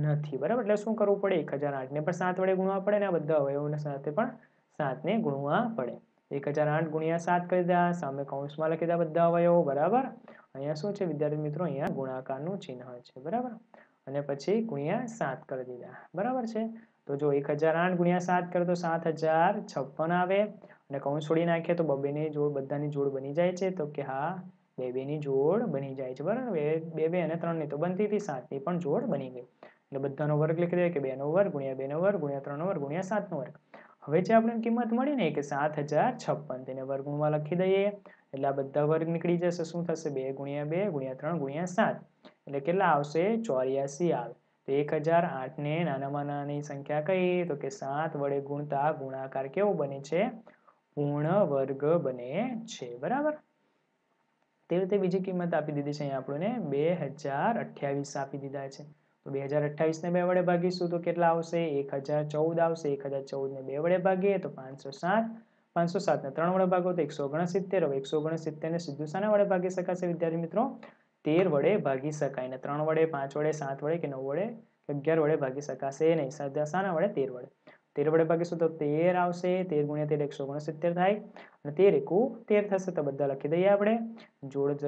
નથી, બરાબર. એટલે શું કરવું પડે 1008 ને પણ 7 વડે ગુણવા પડે ને આ બધા અવયવોને સાથે પણ 7 ને ગુણવા પડે. 1008 ગુણ્યા 7 કરી દીધા, સામે કૌંસમાં લખી દીધા બધા અવયવો, બરાબર. અહીંયા શું છે વિદ્યાર્થી મિત્રો અહીંયા ગુણાકારનું ચિહ્ન છે, બરાબર. અને પછી ગુણ્યા 7 કરી દીધા, બરાબર છે. તો જો 1008 ગુણ્યા 7 કરે તો 7056 આવે અને કૌંસ છોડી નાખીએ તો બબ્બેની જોડ બધાની જોડ બની જાય છે તો કે હા 2 ની જોડ બની જાય છે, બરાબર. 2 અને 3 ની તો બનતી હતી 7 ની પણ જોડ બની ગઈ એટલે બધાનો વર્ગ લખી દઈએ કે 2 નો વર્ગ ગુણ્યા 2 નો વર્ગ ગુણ્યા 3 નો વર્ગ ગુણ્યા 7 નો વર્ગ. હવે જે આપણને કિંમત મળી ને કે 7056 તેને વર્ગમૂળમાં લખી દઈએ એટલે આ બધા વર્ગ નીકળી જશે શું થશે 2 ગુણ્યા 2 ગુણ્યા 3 ગુણ્યા 7 એટલે કેટલા આવશે 84 આવે. તો 1008 ને નાનામાં નાની સંખ્યા કઈ તો કે 7 વડે ગુણતા ગુણાકાર કેવો બને છે પૂર્ણ વર્ગ બને છે, બરાબર. તે રીતે બીજી કિંમત આપી દીધી છે અહીંયા આપણને 2028 આપી દીધા છે તો 2028 ને 2 વડે ભાગીશું તો કેટલા આવશે 1014 આવશે, 1014 ને 2 વડે ભાગીએ તો 507, 507 ને 3 વડે ભાગો તો 169. હવે 169 ને સીધું શાના વડે ભાગી શકાશે વિદ્યાર્થી મિત્રો 13 વડે ભાગી શકાય ને 3 વડે 5 વડે 7 વડે કે 9 વડે કે 11 વડે ભાગી શકાશે નહીં. શાના વડે? 13 વડે. 13 વડે ભાગીશું તો 13 આવશે. 13 ગુણ્યા 13 169 થાય અને 13 એકુ 13 થશે. તો બધા લખી દઈએ આપણે. જોડ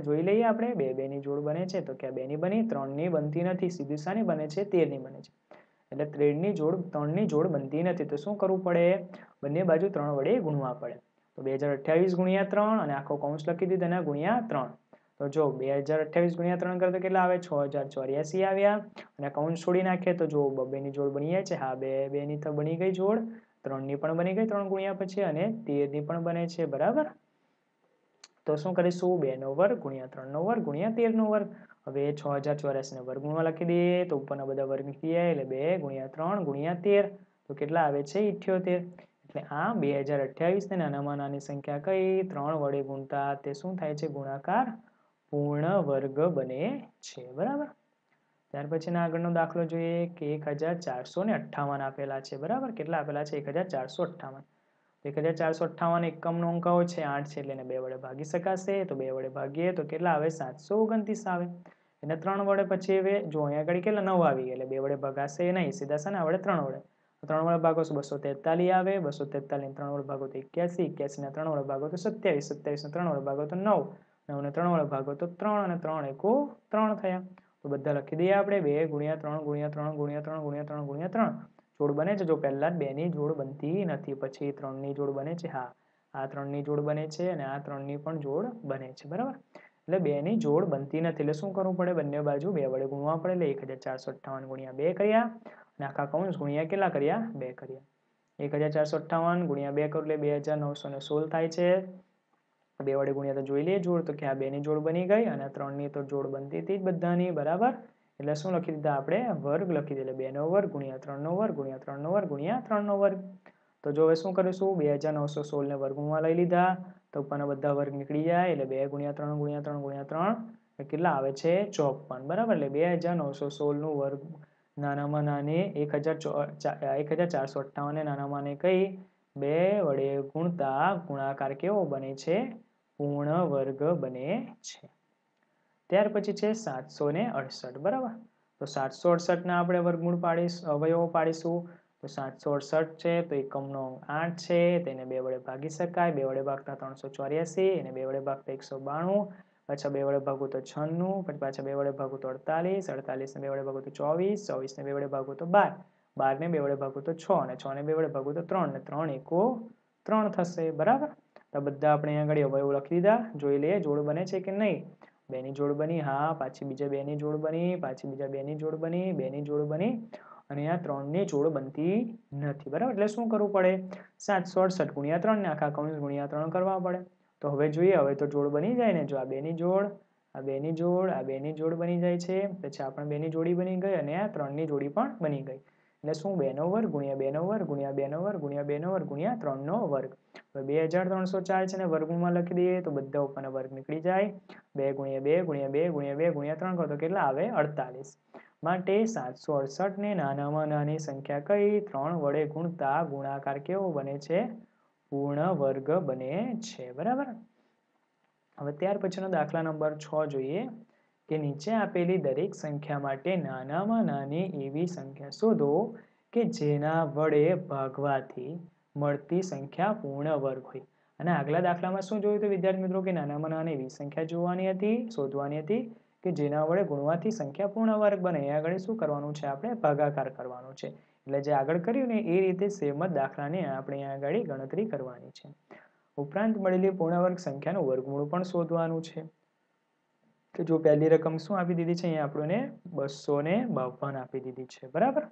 જોઈ લઈએ આપણે. 2 2 ની જોડ બને છે તો કે 2 ની બની, 3 ની બનતી નથી. સીધી શાની બને છે? 13 ની બને છે. એટલે 3 ની જોડ બનતી નથી. તો શું કરવું પડે? બંને બાજુ 3 વડે ગુણવા પડે. તો 2028 ગુણ્યા 3 અને આખો કૌંસ લખી દીધો એના ગુણ્યા 3. તો જો 2028 ગુણ્યા 3 કરે તો કેટલા આવે? 6084 આવ્યા. અને કૌંસ છોડી નાખીએ તો જો 2 ની જોડ બની જાય છે. હા, 2 ની તો બની ગઈ જોડ. 3 ની પણ બની ગઈ 3 ગુણ્યા પછી, અને 13 ની પણ બને છે. બરાબર. તો શું કરીશું? 2 નો વર્ગ ગુણ્યા 3 નો વર્ગ ગુણ્યા 13 નો વર્ગ. હવે 6084 ને વર્ગમૂળમાં લખી દઈએ તો ઉપરના બધા વર્ગ નીકળી જાય. એટલે 2 ગુણ્યા 3 ગુણ્યા 13. તો કેટલા આવે છે? 78. એટલે આ 2028 ને નાનામાં નાની સંખ્યા કઈ? 3 વડે ગુણતા તે શું થાય છે? ગુણાકાર પૂર્ણ વર્ગ બને છે. બરાબર. ત્યાર પછીના આગળનો દાખલો જોઈએ કે 1458 આપેલા છે. બરાબર. કેટલા આપેલા છે? 1458. 1458 એકમનો અંક છે 8 છે એટલે એને 2 વડે ભાગી શકાશે. તો 2 વડે ભાગીએ તો કેટલા આવે? 729 આવે. એને 3 વડે પછી હવે જો અહીંયા આગળ કેટલા 9 આવી ગયા એટલે 2 વડે ભગાશે નહીં. સીધા શાના વડે? 3 વડે. 3 વડે ભાગો તો 243 આવે. 243 ને 3 વડે ભાગો તો 81. 81 ને 3 વડે ભાગો તો 27. 27 ને 3 વડે ભાગો તો 9. 9 ને 3 વડે ભાગો તો 3 અને 3 એકુ 3 થયા. તો બધા લખી દઈએ આપણે. 2 ગુણ્યા 3 ગુણ્યા 3 ગુણ્યા 3 ગુણ્યા 3 ગુણ્યા 3. જોડ બને છે. જો પહેલા 2 ની જોડ બનતી નથી, પછી 3 ની જોડ બને છે. હા, આ 3 ની જોડ બને છે અને આ 3 ની પણ જોડ બને છે. બરાબર. એટલે 2 ની જોડ બનતી નથી એટલે શું કરવું પડે? બંને બાજુ 2 વડે ગુણવા પડે. એટલે 1458 ગુણ્યા 2 કર્યા અને આખા કૌંસ ગુણ્યા કેટલા કર્યા? 2 કર્યા. 1458 ગુણ્યા 2 કરું એટલે 2916 થાય છે. 2 વડે ગુણ્યા તો જોઈ લઈએ જોડ. તો કે આ 2 ની જોડ બની ગઈ અને 3 ની તો જોડ બનતી હતી જ બધાની. બરાબર. એટલે શું લખી દીધા આપણે? વર્ગ લખી દીધા. 2 નો વર્ગ ગુણ્યા 3 નો વર્ગ ગુણ્યા 3 નો વર્ગ ગુણ્યા 3 નો વર્ગ. તો જો હવે શું કરીશું? 2916 ને વર્ગમૂળમાં લઈ લીધા તો ઉપરના બધા વર્ગ નીકળી જાય. એટલે 2 ગુણ્યા 3 ગુણ્યા 3 ગુણ્યા 3 કેટલા આવે છે? 54. બરાબર. એટલે 2916 નું વર્ગ નાનામાં નાની 1458 ને નાનામાં નાની કઈ? 2 વડે ગુણતા ગુણાકાર કેવો બને છે? પૂર્ણ વર્ગ બને છે. ત્યાર પછી છે 768. બરાબર. તો 768 ના આપણે વર્ગમૂળ અવયવો પાડીશું. તો 768 છે તો એકમનો અંક 8 છે. તેને 2 વડે ભાગી શકાય. 2 વડે ભાગતા 384 અને 2 વડે ભાગતા 192. પાછા 2 વડે ભાગો તો 96. પછી પાછા 2 વડે ભાગો તો 48. 48 ને 2 વડે ભાગો તો 24. 24 ને 2 વડે ભાગો તો 12. 12 ને 2 વડે ભાગો તો 6 અને 6 ને 2 વડે ભાગો તો 3 ને 3 એકુ 3 થશે. બરાબર. તો બધા આપણે અહીંયા આગળ અવયવો લખી દીધા. જોઈ લઈએ જોડ બને છે કે નહીં. 2 ની જોડ બની. હા, પાછી બીજા 2 ની જોડ બની. પાછી બીજા 2 ની જોડ બની. 2 ની જોડ બની અને આ 3 ની જોડ બનતી નથી. બરાબર. એટલે શું કરવું પડે? 768 ગુણ્યા 3 ને આખા કૌંસ ગુણ્યા 3 કરવા પડે. તો હવે જોઈએ. હવે તો જોડ બની જાય ને. જો આ 2 ની જોડ, આ 2 ની જોડ, આ 2 ની જોડ બની જાય છે. પછી આ પણ 2 ની જોડી બની ગઈ અને આ 3 ની જોડી પણ બની ગઈ. એટલે શું? 2 નો વર્ગ ગુણ્યા 2 નો વર્ગ ગુણ્યા 2 નો વર્ગ ગુણ્યા 2 નો વર્ગ ગુણ્યા 3 નો વર્ગ. હવે 2304 છે ને વર્ગમૂળમાં લખી દઈએ તો બધા ઉપરના વર્ગ નીકળી જાય. 2 ગુણ્યા 2 ગુણ્યા 2 ગુણ્યા 2 ગુણ્યા 3 કરો તો કેટલા આવે? 48. માટે 768 ને નાનામાં નાની સંખ્યા કઈ? 3 વડે ગુણતા ગુણાકાર કેવો બને છે? પૂર્ણ વર્ગ બને છે. બરાબર. હવે ત્યાર પછીનો દાખલા નંબર 6 જોઈએ કે નીચે આપેલી દરેક સંખ્યા માટે નાનામાં નાની એવી સંખ્યા શોધો કે જેના વડે ભાગવાથી મળતી સંખ્યા પૂર્ણ વર્ગ હોય. અને આગલા દાખલામાં શું જોયું હતું વિદ્યાર્થી મિત્રો? કે નાનામાં નાની એવી સંખ્યા જોવાની હતી, શોધવાની હતી કે જેના વડે ગુણવાથી સંખ્યા પૂર્ણ વર્ગ બને. એ આગળ શું કરવાનું છે? આપણે ભાગાકાર કરવાનો છે. એટલે જે આગળ કર્યું ને એ રીતે સેમ જ દાખલાની આપણે આગળ ગણતરી કરવાની છે. ઉપરાંત મળેલી પૂર્ણ વર્ગ સંખ્યાનું વર્ગમૂળ પણ શોધવાનું છે. તો જો પહેલી રકમ શું આપી દીધી છે? અહીંયા આપણને 252 આપી દીધી છે. બરાબર.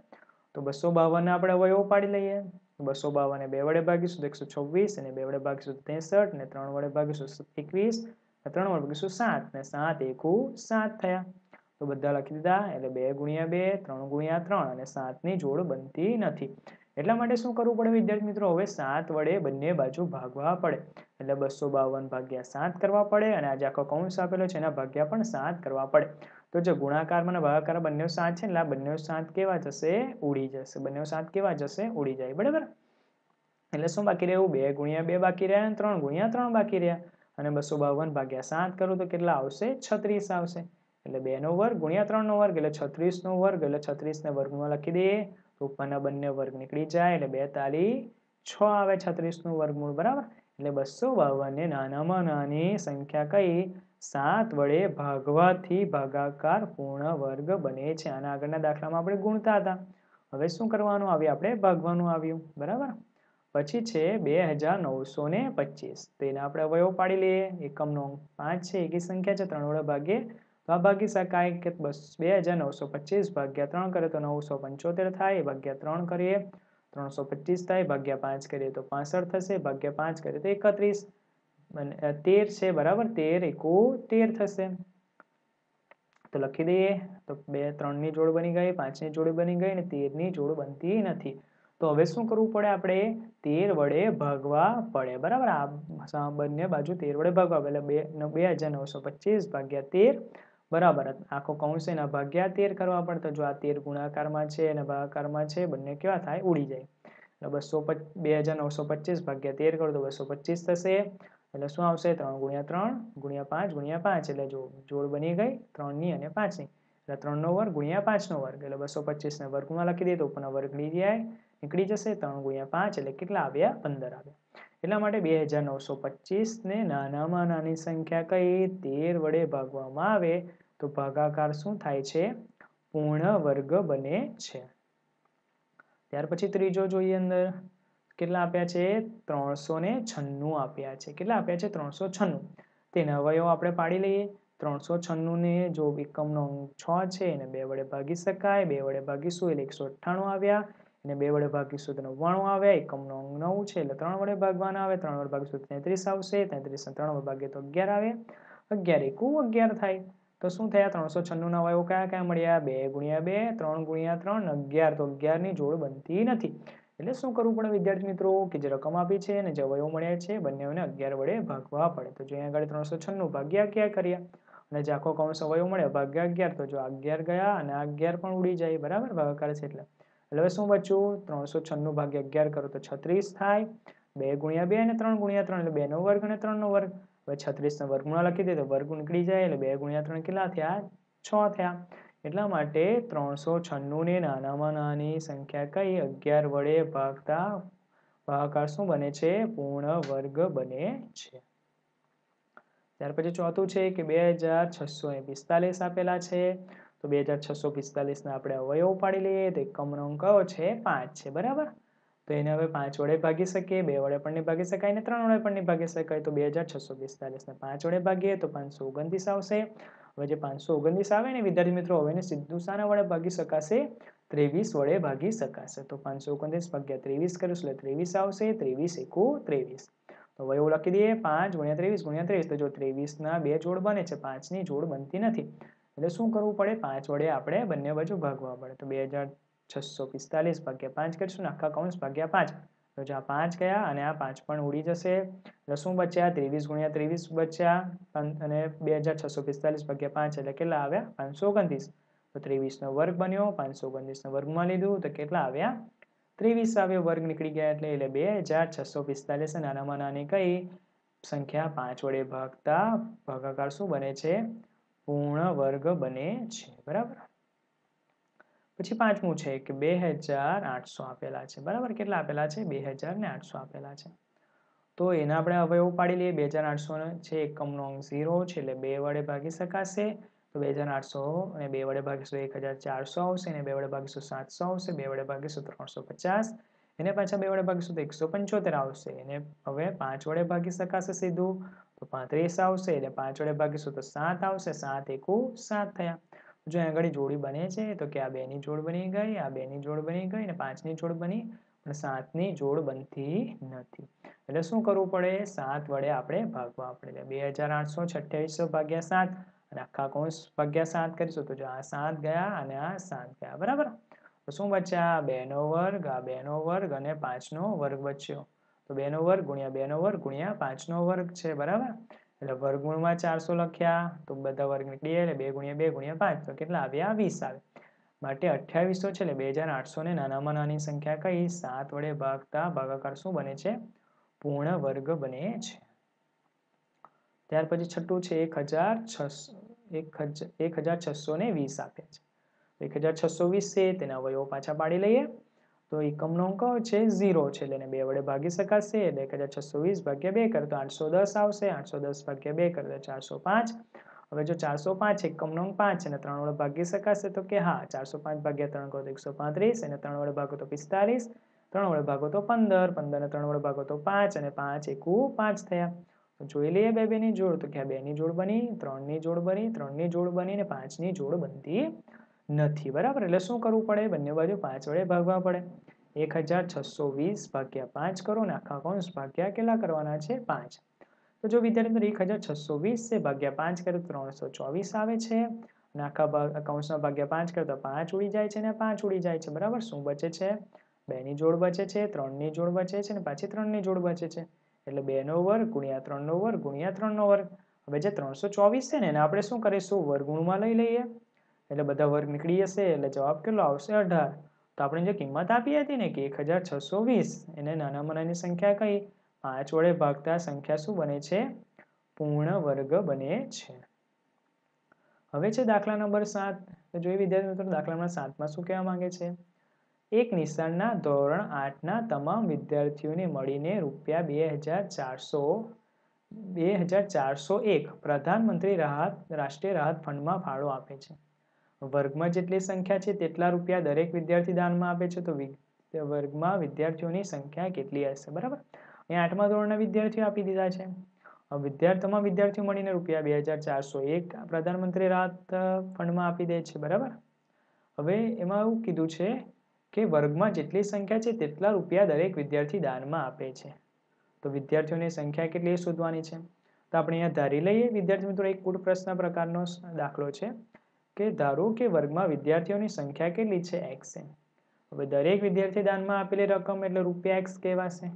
તો 252 આપણે અવયવો પાડી લઈએ. 252 ને 2 વડે ભાગીશું તો 126 અને 2 વડે ભાગીશું તો 63 ને 3 વડે ભાગીશું 21 અને 3 વડે ભાગીશું 7 ને 7 એકુ 7 થયા. તો બધા લખી દીધા. એટલે 2 ગુણ્યા 2 3 ગુણ્યા 3 અને 7 ની જોડ બનતી નથી. એટલા માટે શું કરવું પડે વિદ્યાર્થી મિત્રો? હવે 7 વડે બંને બાજુ ભાગવા પડે. એટલે 252 ભાગ્યા 7 કરવા પડે અને આજે આખો કૌંસ આપેલો છે એના ભાગ્યા પણ 7 કરવા પડે. તો જો ગુણાકારમાં અને ભાગાકાર બંને 7 છે એટલે આ બંને 7 કેવા જશે? ઉડી જશે. બંને 7 કેવા જશે? ઉડી જાય. બરાબર. એટલે શું બાકી રહ્યું? 2 ગુણ્યા 2 બાકી રહ્યા અને 3 ગુણ્યા 3 બાકી રહ્યા. અને 252 ભાગ્યા 7 કરું તો કેટલા આવશે? 36 આવશે. એટલે 2નો વર્ગ ગુણ્યા 3નો વર્ગ એટલે 36નો વર્ગ એટલે 36ને વર્ગમાં લખી દઈએ તો ઉપરના બંને વર્ગ નીકળી જાય એટલે 2 તાલી 6 આવે 36નું વર્ગમૂળ બરાબર એટલે 252 ને નાનામાં નાની સંખ્યા કઈ 7 વડે ભાગવાથી ભાગાકાર પૂર્ણ વર્ગ બને છે. આના આગળના દાખલામાં આપણે ગુણતા હતા, હવે શું કરવાનું આવ્યું, આપણે ભાગવાનું આવ્યું બરાબર. પછી છે 2925, તો એના આપણે અવયવ પાડી લઈએ. એકમનો અંક 5 છે, એકી સંખ્યા છે, 3 વડે ભાગીએ તો આ ભાગી શકાય કે 2925 ભાગ્યા 3 કરે તો 975 થાય, ભાગ્યા 3 કરીએ 325 થાય, ભાગ્યા 5 કરીએ તો 65 થશે, ભાગ્યા 5 કરીએ તો 31 અને 13 છે બરાબર, 13 એકુ 13 થશે. તો લખી દઈએ તો 2 3 ની જોડ બની ગઈ, 5 ની જોડ બની ગઈ અને 13 ની જોડ બનતી નથી. તો હવે શું કરવું પડે, આપણે 13 વડે ભાગવા પડે બરાબર. આ બંને બાજુ 13 વડે ભાગવા એટલે 2925 ભાગ્યા 13 બરાબર આખો કૌંસ એના ભાગ્યા 13 કરવા પડે. તો જો આ 13 ગુણાકારમાં છે અને ભાગાકારમાં છે, બંને કેવા થાય, ઉડી જાય. એટલે 2925 ભાગ્યા 13 કરો તો 225 થશે. એટલે શું આવશે, 3 ગુણ્યા 3 ગુણ્યા 5 ગુણ્યા 5 એટલે જો જોડ બની ગઈ 3ની અને 5ની એટલે 3નો વર્ગ ગુણ્યા 5નો વર્ગ એટલે 225 ને વર્ગમાં લખી દઈએ તો ઉપરના વર્ગ નીકળી જશે. 3 ગુણ્યા 5 એટલે કેટલા આવ્યા, 15 આવ્યા. એટલા માટે 2925 ને નાનામાં નાની સંખ્યા કઈ 13 વડે ભાગવામાં આવે તો ભાગાકાર શું થાય છે, પૂર્ણ વર્ગ બને છે. ત્યાર પછી ત્રીજો જોઈએ, અંદર કેટલા આપ્યા છે, 396 આપ્યા છે. કેટલા આપ્યા છે, 396. તેના અવયવ આપણે પાડી લઈએ. 396 ને જો એકમનો અંક 6 છે એને 2 વડે ભાગી શકાય, 2 વડે ભાગીશું એટલે 198 આવ્યા, અને 2 વડે ભાગીશું તો 99 આવ્યા. એકમનો અંક 9 છે એટલે 3 વડે ભાગવાના આવે, 3 વડે ભાગીશું 33 આવશે, 33 ને 3 વડે ભાગીએ તો 11 આવે, 11 એકુ 11 થાય. તો શું થયા, 396 ના અવયવ કયા કયા મળ્યા, 2 ગુણ્યા 2 3 ગુણ્યા 3 11. તો 11 ની જોડ બનતી નથી. એટલે શું કરવું પડે વિદ્યાર્થી મિત્રો, કે જે રકમ આપી છે અને જે અવયવ મળ્યા છે બંનેને 11 વડે ભાગવા પડે. તો જો અહીંયા આગળ 396 ભાગ્યા 11 કર્યા અને જે આખો કૌંસ અવયવ મળ્યા ભાગ્યા 11, તો જો 11 ગયા અને આ 11 પણ ઉડી જાય બરાબર, ભાગાકાર છે એટલે. હવે શું બચ્યું, 396 ભાગ્યા 11 કરો તો 36 થાય, 2 ગુણ્યા 2 અને 3 ગુણ્યા 3 એટલે 2નો વર્ગ અને 3નો વર્ગ. હવે 36 ના વર્ગમૂળ લખી દે તો વર્ગ નીકળી જાય એટલે 2 ગુણ્યા 3 કેટલા થયા, 6 થયા. એટલા માટે 396 ને નાનામાં નાની સંખ્યા કઈ 11 વડે ભાગતા ભાગાકાર શું બને છે, પૂર્ણ વર્ગ બને છે. ત્યાર પછી ચોથું છે કે 2645 આપેલા છે. તો 2645 ના આપણે અવયવ પાડી લઈએ. તો એકમનો અંક કયો છે, 5 છે બરાબર. તો એને હવે 5 વડે ભાગી શકીએ, 2 વડે પણ નહીં ભાગી શકાય અને 3 વડે પણ નહીં ભાગી શકાય. તો 2645 ને 5 વડે ભાગીએ તો 529 આવશે. હવે જે 529 આવે ને વિદ્યાર્થી મિત્રો, હવે એને સીધું શાના વડે ભાગી શકાશે, 23 વડે ભાગી શકાશે. તો 529 ભાગ્યા 23 કરીશું એટલે 23 આવશે, 23 એકુ 23. તો અવયવ લખી દઈએ, 5 ગુણ્યા 23 ગુણ્યા 23. તો જો 23 ના 2 જોડ બને છે, 5 ની જોડ બનતી નથી. એટલે શું કરવું પડે, 5 વડે આપણે બંને બાજુ ભાગવા પડે. તો 2645 ભાગ્યા 5 કરીશું ને આખા કૌંસ ભાગ્યા 5. તો જો આ 5 ગયા અને આ 5 પણ ઉડી જશે. એટલે શું બચ્યા, 23 ગુણ્યા 23 બચ્યા અને 2645 ભાગ્યા 5 એટલે કેટલા આવ્યા, 529. તો 23 નો વર્ગ બન્યો, 529 નો વર્ગમાં લીધું તો કેટલા આવ્યા, 23 આવ્યો. વર્ગ નીકળી ગયા એટલે 2645 નાનામાં નાની કઈ સંખ્યા 5 વડે ભાગતા ભાગાકાર શું બને છે, પૂર્ણ વર્ગ બને છે બરાબર. પછી પાંચમું છે કે 2800 આપેલા છે બરાબર. કેટલા આપેલા છે, 2800 આપેલા છે. તો એના આપણે અવયવ પાડી લઈએ. 2800 છે, એકમનો અંક 0 છે એટલે 2 વડે ભાગી શકાશે. તો 2800 અને 2 વડે ભાગીશું 1400 આવશે, અને 2 વડે ભાગીશું 700 આવશે, 2 વડે ભાગીશું 350, એને પાછા 2 વડે ભાગીશું તો 175 આવશે. એને હવે 5 વડે ભાગી શકાશે સીધું તો 35 આવશે, એટલે 5 વડે ભાગીશું તો 7 આવશે, 7 એકુ 7 થયા. જો આગળ જોડી બને છે તો કે આ 2 ની જોડ બની ગઈ, આ 2 ની જોડ બની ગઈ અને 5 ની જોડ બની, પણ 7 ની જોડ બનતી નથી. એટલે શું કરવું પડે, 7 વડે આપણે ભાગવા પડે. 2800 ભાગ્યા 7 અને આખા કૌંસ ભાગ્યા 7 કરીશું તો જો આ 7 ગયા અને આ 7 ગયા બરાબર. તો શું બચ્યા, 2 નો વર્ગ, આ 2 નો વર્ગ અને 5 નો વર્ગ બચ્યો. તો 2 નો વર્ગ ગુણ્યા 2 નો વર્ગ ગુણ્યા 5 નો વર્ગ છે બરાબર. એટલે વર્ગમૂળમાં 400 લખ્યા તો બધા વર્ગ નીકળી જાય એટલે 2 ગુણ્યા 2 ગુણ્યા 5 તો કેટલા આવ્યા, 20 આવે. માટે 2800 છે એટલે 2800 ને નાનામાં નાની સંખ્યા કઈ 7 વડે ભાગતા ભાગાકાર શું બને છે, પૂર્ણ વર્ગ બને છે. ત્યાર પછી છઠ્ઠું છે 1600 1620 આપ્યા છે. 1620 છે તેના અવયવો પાછા પાડી લઈએ. તો એકમનો અંક છે 0 છે એટલે એને 2 વડે ભાગી શકાશે એટલે 1620 ભાગ્યા 2 કરે તો 810 આવશે. 810 ભાગ્યા 2 કરે તો 405. હવે જો 405 એકમનો અંક 5 છે અને 3 વડે ભાગી શકાશે તો કે હા. 405 ભાગ્યા 3 કરો તો 135 અને 3 વડે ભાગો તો 45. 3 વડે ભાગો તો 15. 15 ને 3 વડે ભાગો તો 5 અને 5 એકુ 5 થયા. તો જોઈ લઈએ બે ની જોડ તો કે 2 ની જોડ બની, 3 ની જોડ બની, 3 ની જોડ બની અને 5 ની જોડ બનતી નથી. બરાબર, એટલે શું કરવું પડે? બંને બાજુ 5 વડે ભાગવા પડે. 1620 ભાગ્યા 5 કરો અને આખા કૌંસ ભાગ્યા કેટલા કરવાના છે? 5. તો જો વિદ્યાર્થી મિત્રો 1620 છે ભાગ્યા 5 કરે તો 324 આવે છે અને આખા કૌંસમાં ભાગ્યા 5 કરે તો 5 ઉડી જાય છે અને 5 ઉડી જાય છે. બરાબર, શું બચે છે? 2 ની જોડ બચે છે, 3 ની જોડ બચે છે અને પાછી 3 ની જોડ બચે છે. એટલે 2 નો વર્ગ ગુણ્યા 3 નો વર્ગ ગુણ્યા 3 નો વર્ગ. હવે જે 324 છે ને એને આપણે શું કરીશું? વર્ગમૂળમાં લઈ લઈએ એટલે બધા વર્ગ નીકળી જશે એટલે જવાબ કેટલો આવશે? 18. તો આપણે જે કિંમત આપી હતી ને કે 1620 એને નાનામાં નાની સંખ્યા કઈ? 5 વડે ભાગતા સંખ્યા શું બને છે? પૂર્ણ વર્ગ બને છે. હવે છે દાખલા નંબર 7. તો જોઈએ વિદ્યાર્થી મિત્રો દાખલા નંબર 7માં શું કહેવા માંગે છે? એક નિશાળના ધોરણ 8ના તમામ વિદ્યાર્થીઓને મળીને ₹2401 પ્રધાનમંત્રી રાષ્ટ્રીય રાહત ફંડમાં ફાળો આપે છે. વર્ગમાં જેટલી સંખ્યા છે તેટલા રૂપિયા દરેક વિદ્યાર્થી દાનમાં આપે છે. તો વર્ગમાં વિદ્યાર્થીઓની સંખ્યા કેટલી હશે? બરાબર, અહીંયા 8મા ધોરણના વિદ્યાર્થીઓ આપી દીધા છે. તમામ વિદ્યાર્થીઓ મળીને ₹2401 પ્રધાનમંત્રી રાહત ફંડમાં આપી દે છે. બરાબર, હવે એમાં એવું કીધું છે કે વર્ગમાં જેટલી સંખ્યા છે તેટલા રૂપિયા દરેક વિદ્યાર્થી દાનમાં આપે છે. તો વિદ્યાર્થીઓની સંખ્યા કેટલી શોધવાની છે? તો આપણે અહીંયા ધારી લઈએ વિદ્યાર્થી મિત્રો, એક કુલ પ્રશ્ન પ્રકારનો દાખલો છે કે ધારો કે વર્ગમાં વિદ્યાર્થીઓની સંખ્યા કેટલી છે? x છે. હવે દરેક વિદ્યાર્થી દાનમાં આપેલી રકમ એટલે ₹x કહેવાશે.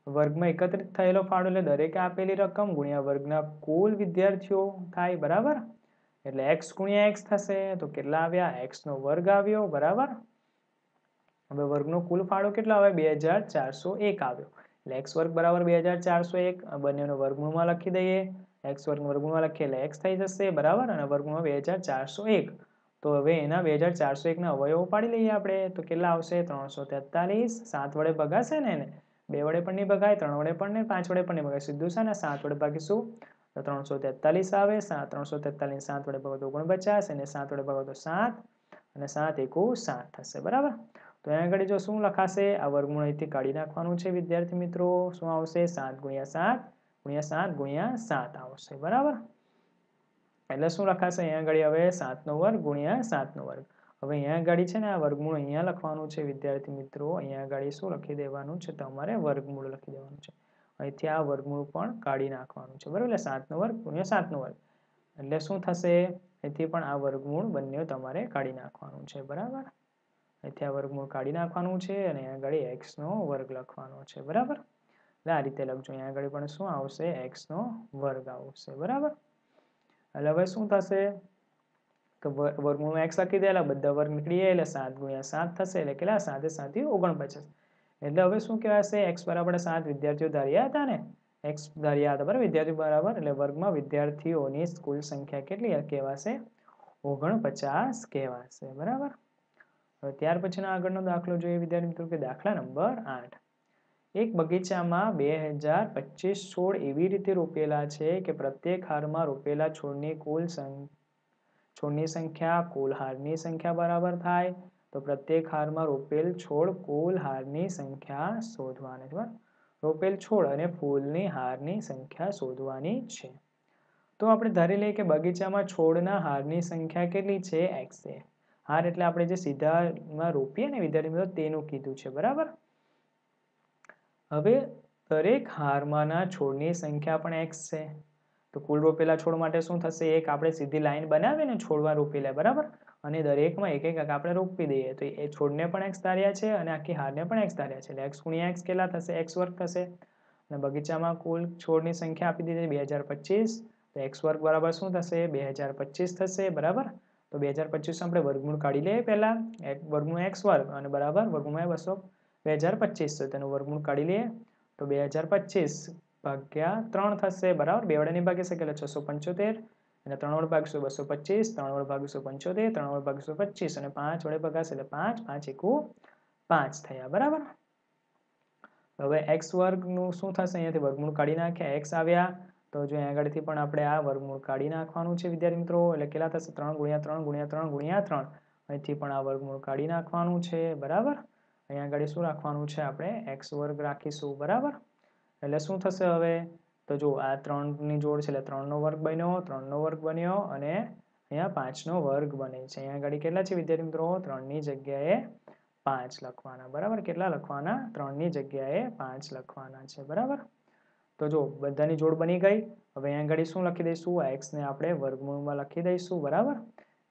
વર્ગમાં એકત્રિત થયેલો ફાળો એટલે દરેકે આપેલી રકમ ગુણ્યા વર્ગના કુલ વિદ્યાર્થીઓ થાય. બરાબર, એટલે x ગુણ્યા x થશે તો કેટલા આવ્યા? x નો વર્ગ આવ્યો. બરાબર, હવે વર્ગનો કુલ ફાળો કેટલો આવે? 2401 આવ્યો એટલે x વર્ગ બરાબર 2401. બંનેનો વર્ગમૂળમાં લખી દઈએ. x વર્ગ વર્ગમૂળમાં લખીએ એટલે x થઈ જશે. બરાબર, અને વર્ગમૂળમાં 2401. તો હવે એના 2401 ના અવયવો પાડી લઈએ આપણે તો કેટલા આવશે? 343. 7 વડે ભગાશે ને એને? 2 વડે પણ નહીં ભગાય, 3 વડે પણ નહીં, 5 વડે પણ નહીં ભગાય, સીધું છે ને 7 વડે ભાગીશું તો 343 આવે. 343 7 વડે ભાગો તો 49 અને 7 વડે ભાગો તો 7 અને 7 એકુ 7 થશે. બરાબર, તો અહીંયા આગળ જો શું લખાશે? આ વર્ગમૂળ અહીંથી કાઢી નાખવાનું છે વિદ્યાર્થી મિત્રો. શું આવશે? 7 ગુણ્યા 7 ગુણ્યા 7 ગુણ્યા 7 આવશે. બરાબર, એટલે શું લખાશે અહીંયા આગળ? હવે 7 નો વર્ગ ગુણ્યા 7 નો વર્ગ. હવે અહીંયા આગળ છે ને આ વર્ગમૂળ અહીંયા લખવાનું છે વિદ્યાર્થી મિત્રો. અહીંયા આગળ શું લખી દેવાનું છે? તમારે વર્ગમૂળ લખી દેવાનું છે. અહીંથી આ વર્ગમૂળ પણ કાઢી નાખવાનું છે. બરાબર, એટલે 7 નો વર્ગ ગુણ્યા 7 નો વર્ગ એટલે શું થશે? અહીંથી પણ આ વર્ગમૂળ બંને તમારે કાઢી નાખવાનું છે. બરાબર, અહીંથી આ વર્ગમૂળ કાઢી નાખવાનું છે અને અહીંયા આગળ x નો વર્ગ લખવાનો છે. બરાબર, એટલે આ રીતે લખજો. અહીંયા આગળ પણ શું આવશે? x નો વર્ગ આવશે. બરાબર, એટલે હવે શું થશે કે વર્ગમૂળમાં x લખી દે એટલે બધા વર્ગ નીકળી જાય એટલે 7 ગુણ્યા 7 થશે એટલે કેટલા? 7 7 49. એટલે હવે શું કહેવાશે? x બરાબર 7 વિદ્યાર્થીઓ ધાર્યા હતા ને? x ધાર્યા હતા. બરાબર, વિદ્યાર્થીઓ બરાબર એટલે વર્ગમાં વિદ્યાર્થીઓની કુલ સંખ્યા કેટલી કહેવાશે? 49 કહેવાશે. બરાબર, હવે ત્યાર પછીનો આગળનો દાખલો જોઈએ વિદ્યાર્થી મિત્રો કે દાખલા નંબર 8. એક બગીચામાં 2025 છોડ એવી રીતે રોપેલા છે કે પ્રત્યેક હારમાં રોપેલા છોડની સંખ્યા કુલ હારની સંખ્યા બરાબર થાય. તો પ્રત્યેક હારમાં રોપેલ છોડ કુલ હારની સંખ્યા શોધવાની છે. રોપેલ છોડ અને ફૂલની હારની સંખ્યા શોધવાની છે. તો આપણે ધારી લઈએ કે બગીચામાં છોડના હારની સંખ્યા કેટલી છે? x છે. હાર એટલે આપણે જે સીધામાં રોપીએ ને વિદ્યાર્થી મિત્રો તેનું કીધું છે. બરાબર, હવે દરેક હારમાંના છોડની સંખ્યા પણ x છે. તો કુલ રોપેલા છોડ માટે શું થશે? એક આપણે સીધી લાઈન બનાવીએ ને છોડમાં રોપેલા. બરાબર, અને દરેકમાં એક એક આપણે રોપી દઈએ તો એ છોડને પણ x ધાર્યા છે અને આખી હારને પણ x ધાર્યા છે એટલે x ગુણ્યા x કેટલા થશે? x વર્ગ થશે. અને બગીચામાં કુલ છોડની સંખ્યા આપી દીધી 2025 તો x વર્ગ બરાબર શું થશે? 2025 થશે. બરાબર, તો 2025 આપણે વર્ગમૂળ કાઢી લઈએ. પહેલા વર્ગમૂળ x વર્ગ અને બરાબર વર્ગમૂળ 2025 તો તેનું વર્ગમૂળ કાઢી લઈએ તો 2025 ભાગ્યા 3 થશે. બરાબર, 2 વડે નહીં ભાગી શકે એટલે 675 અને 3 વડે ભાગીશું 225, 3 વડે ભાગીશું 75, 3 વડે ભાગીશું 25 અને 5 વડે ભગાશે એટલે 5, 5 એકુ 5 થયા. બરાબર. હવે x વર્ગનું શું થશે? અહીંયાથી વર્ગમૂળ કાઢી નાખ્યા, x આવ્યા તો જો અહીં આગળથી પણ આપણે આ વર્ગમૂળ કાઢી નાખવાનું છે વિદ્યાર્થી મિત્રો. એટલે કેટલા થશે? 3 ગુણ્યા 3 ગુણ્યા 3 ગુણ્યા 3. અહીંથી પણ આ વર્ગમૂળ કાઢી નાખવાનું છે. બરાબર. અહીંયા આગળ શું રાખવાનું છે? આપણે x વર્ગ રાખીશું. બરાબર. એટલે શું થશે હવે? તો જો આ 3ની જોડ છે એટલે 3નો વર્ગ બન્યો, 3નો વર્ગ બન્યો અને અહીંયા 5નો વર્ગ બને છે. અહીંયા આગળ કેટલા છે વિદ્યાર્થી મિત્રો? 3ની જગ્યાએ 5 લખવાના. બરાબર. કેટલા લખવાના? 3ની જગ્યાએ 5 લખવાના છે. બરાબર. તો જો બધાની જોડ બની ગઈ. હવે અહીંયા આગળ શું લખી દઈશું? આ x ને આપણે વર્ગમૂળમાં લખી દઈશું. બરાબર.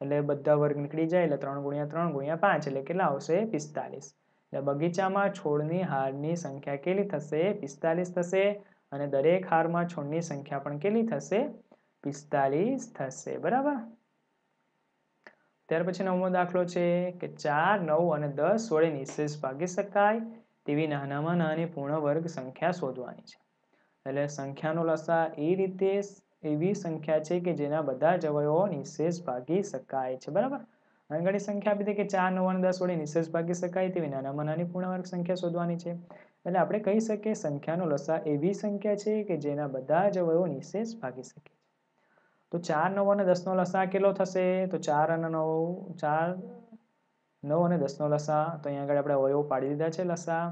એટલે બધા વર્ગ નીકળી જાય એટલે 3 ગુણ્યા 3 ગુણ્યા 5 એટલે કેટલા આવશે? 45. એટલે બગીચામાં છોડની હારની સંખ્યા કેટલી થશે? 45 થશે. અને દરેક હારમાં છોડની સંખ્યા પણ કેટલી થશે? 45 થશે. બરાબર. ત્યાર પછી 9મો દાખલો છે કે 4, 9 અને 10 વડે નિશેષ ભાગી શકાય તેવી નાનામાં નાની પૂર્ણ વર્ગ સંખ્યા શોધવાની છે. એટલે સંખ્યાનો લસા એ રીતે એવી સંખ્યા છે કે જેના બધા જ અવયવો નિશેષ ભાગી શકાય છે. બરાબર. આગળની સંખ્યા આપી દે કે 4, 9 અને 10 વડે નિશેષ ભાગી શકાય તેવી નાનામાં નાની પૂર્ણ વર્ગ સંખ્યા શોધવાની છે. એટલે આપણે કહી શકીએ સંખ્યાનો લસા એવી સંખ્યા છે કે જેના બધા જ અવયવો નિશેષ ભાગી શકે. તો 4, 9 અને 10નો લસા કેટલો થશે? તો 4 અને 9, 4, 9 અને 10નો લસા. તો અહીંયા આગળ આપણે અવયવો પાડી દીધા છે લસા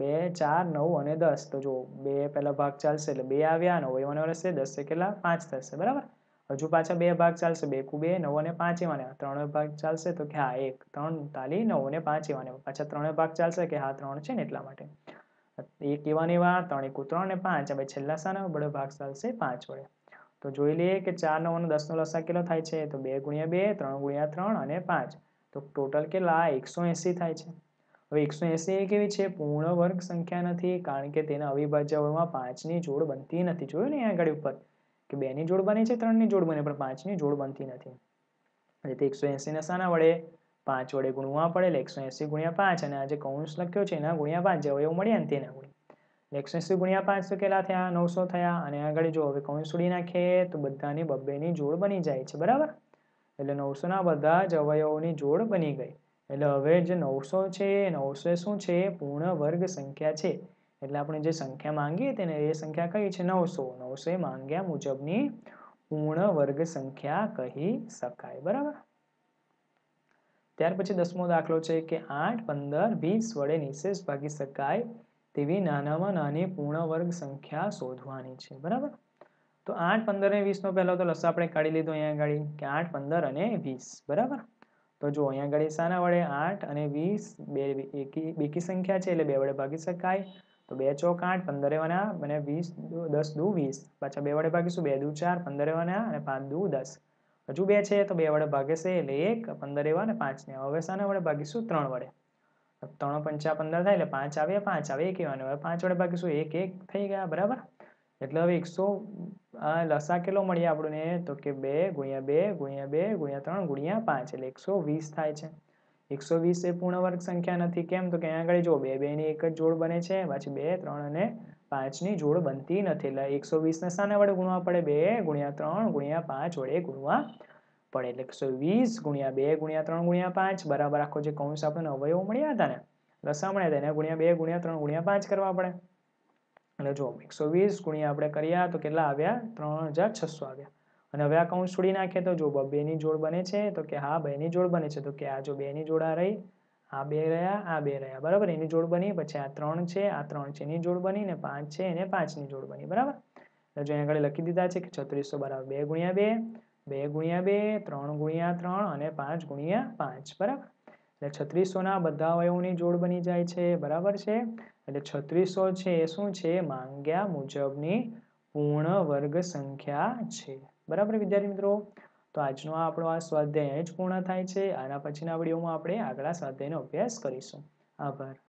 2, 4, 9 અને 10. તો જો 2 પહેલા ભાગ ચાલશે એટલે 2 આવ્યા અને અવયવોને રહેશે 10 કેટલા? 5 થશે. બરાબર. હજુ પાછા 2 ભાગ ચાલશે 2 કુ 2, 9 અને 5 એવાને 3 ભાગ ચાલશે તો કે હા 1, 3 તાલી 9 અને 5 એવાને પાછા 3 ભાગ ચાલશે કે હા 3 છે ને એટલા માટે 1 એવાને એવા 3 એકુ 3 અને 5. હવે છેલ્લા શાના વડે ભાગ ચાલશે? 5 વડે. તો જોઈ લઈએ કે 4, 9 અને 10નો લસા કેટલો થાય છે? તો 2 ગુણ્યા 2, 3 ગુણ્યા 3 અને 5. તો ટોટલ કેટલા? 180 થાય છે. હવે 180 એ કેવી છે? પૂર્ણ વર્ગ સંખ્યા નથી કારણ કે તેના અવિભાજ્ય અવયવમાં 5ની જોડ બનતી નથી. જોયું ને આગળ ઉપર કે 2ની જોડ બને છે, 3ની જોડ બને પણ 5ની જોડ બનતી નથી. એટલે 180 ને શાના વડે? 5 વડે ગુણવા પડે એટલે 180 ગુણ્યા 5 અને આ જે કૌંસ લખ્યો છે એના ગુણ્યા 5 જે અવયવ મળ્યા ને તેના ગુણ્યા 180 ગુણ્યા 5 તો કેટલા થયા? 900 થયા. અને આગળ જો હવે કૌંસ છોડી નાખીએ તો બધાની બબ્બેની જોડ બની જાય છે. બરાબર. એટલે 900ના બધા જ અવયવોની જોડ બની ગઈ. એટલે હવે જે 900 છે 900 શું છે? પૂર્ણ વર્ગ સંખ્યા છે. એટલે આપણે જે સંખ્યા માંગીએ તેને એ સંખ્યા કઈ છે? 900. 900 એ માંગ્યા મુજબની પૂર્ણ વર્ગ સંખ્યા કહી શકાય. બરાબર. ત્યાર પછી 10મો દાખલો છે કે 8, 15, 20 વડે નિશેષ ભાગી શકાય તેવી નાનામાં નાની પૂર્ણ વર્ગ સંખ્યા શોધવાની છે. બરાબર. તો 8, 15 અને 20નો પહેલો તો લસા આપણે કાઢી લીધો અહીંયા આગળ કે 8, 15 અને 20. બરાબર. તો જો અહીંયા આગળ શાના વડે? 8 અને 20 બેકી સંખ્યા છે એટલે 2 વડે ભાગી શકાય. તો 2 ચોક 8, 15 એવાના અને 20, 10 દુ 20. પાછા 2 વડે ભાગીશું 2 દુ 4, 15 એવાના અને 5 દુ 10. હજુ 2 છે તો 2 વડે ભાગે છે એટલે 1, 15 એવા અને 5 ને હવે શાના વડે ભાગીશું? 3 વડે. 3 પંચા 15 થાય એટલે 5 આવે 5 આવે 1 એવાને હવે 5 વડે ભાગીશું 1 1 થઈ ગયા. બરાબર. એટલે હવે 100 લસા કેટલો મળ્યા આપણને? તો કે 2 ગુણ્યા 2 ગુણ્યા 2 ગુણ્યા 3 ગુણ્યા 5 એટલે 120 થાય છે. 120 એ પૂર્ણ વર્ગ સંખ્યા નથી. કેમ? તો કે અહીંયા આગળ જો 2 2ની એક જ જોડ બને છે પાછી 2, 3 અને 5ની જોડ બનતી નથી. એટલે 120ને શાના વડે ગુણવા પડે? 2 ગુણ્યા 3 ગુણ્યા 5 વડે ગુણવા પડે. એટલે 120 ગુણ્યા 2 ગુણ્યા 3 ગુણ્યા 5 બરાબર આખો જે કૌંસ આપણને અવયવો મળ્યા હતા ને લસા મળ્યા હતા એને ગુણ્યા 2 ગુણ્યા 3 ગુણ્યા 5 કરવા પડે. એટલે જો 120 ગુણ્યા આપણે કર્યા તો કેટલા આવ્યા? 3600 આવ્યા. અને હવે આ કૌંસ છોડી નાખીએ તો જો 2ની જોડ બને છે તો કે હા 2ની જોડ બને છે. તો કે આ જો 2ની જોડ આ રહી, આ 2 રહ્યા, આ 2 રહ્યા. બરાબર. એની જોડ બની. પછી આ 3 છે, આ 3 છે એની જોડ બની ને 5 છે એને 5ની જોડ બની. બરાબર. એટલે જો અહીંયા આગળ લખી દીધા છે કે 3600 બરાબર 2 ગુણ્યા 2, 2 ગુણ્યા 2, 3 ગુણ્યા 3 અને 5 ગુણ્યા 5. બરાબર. એટલે 3600ના બધા અવયવોની જોડ બની જાય છે. બરાબર છે. એટલે 3600 છે એ શું છે? માંગ્યા મુજબની પૂર્ણ વર્ગ સંખ્યા છે. બરાબર વિદ્યાર્થી મિત્રો. તો આજનો આપણો આ સ્વાધ્યાય જ પૂર્ણ થાય છે. આના પછીના વિડીયોમાં આપણે આગલા સ્વાધ્યાયનો અભ્યાસ કરીશું. આભાર.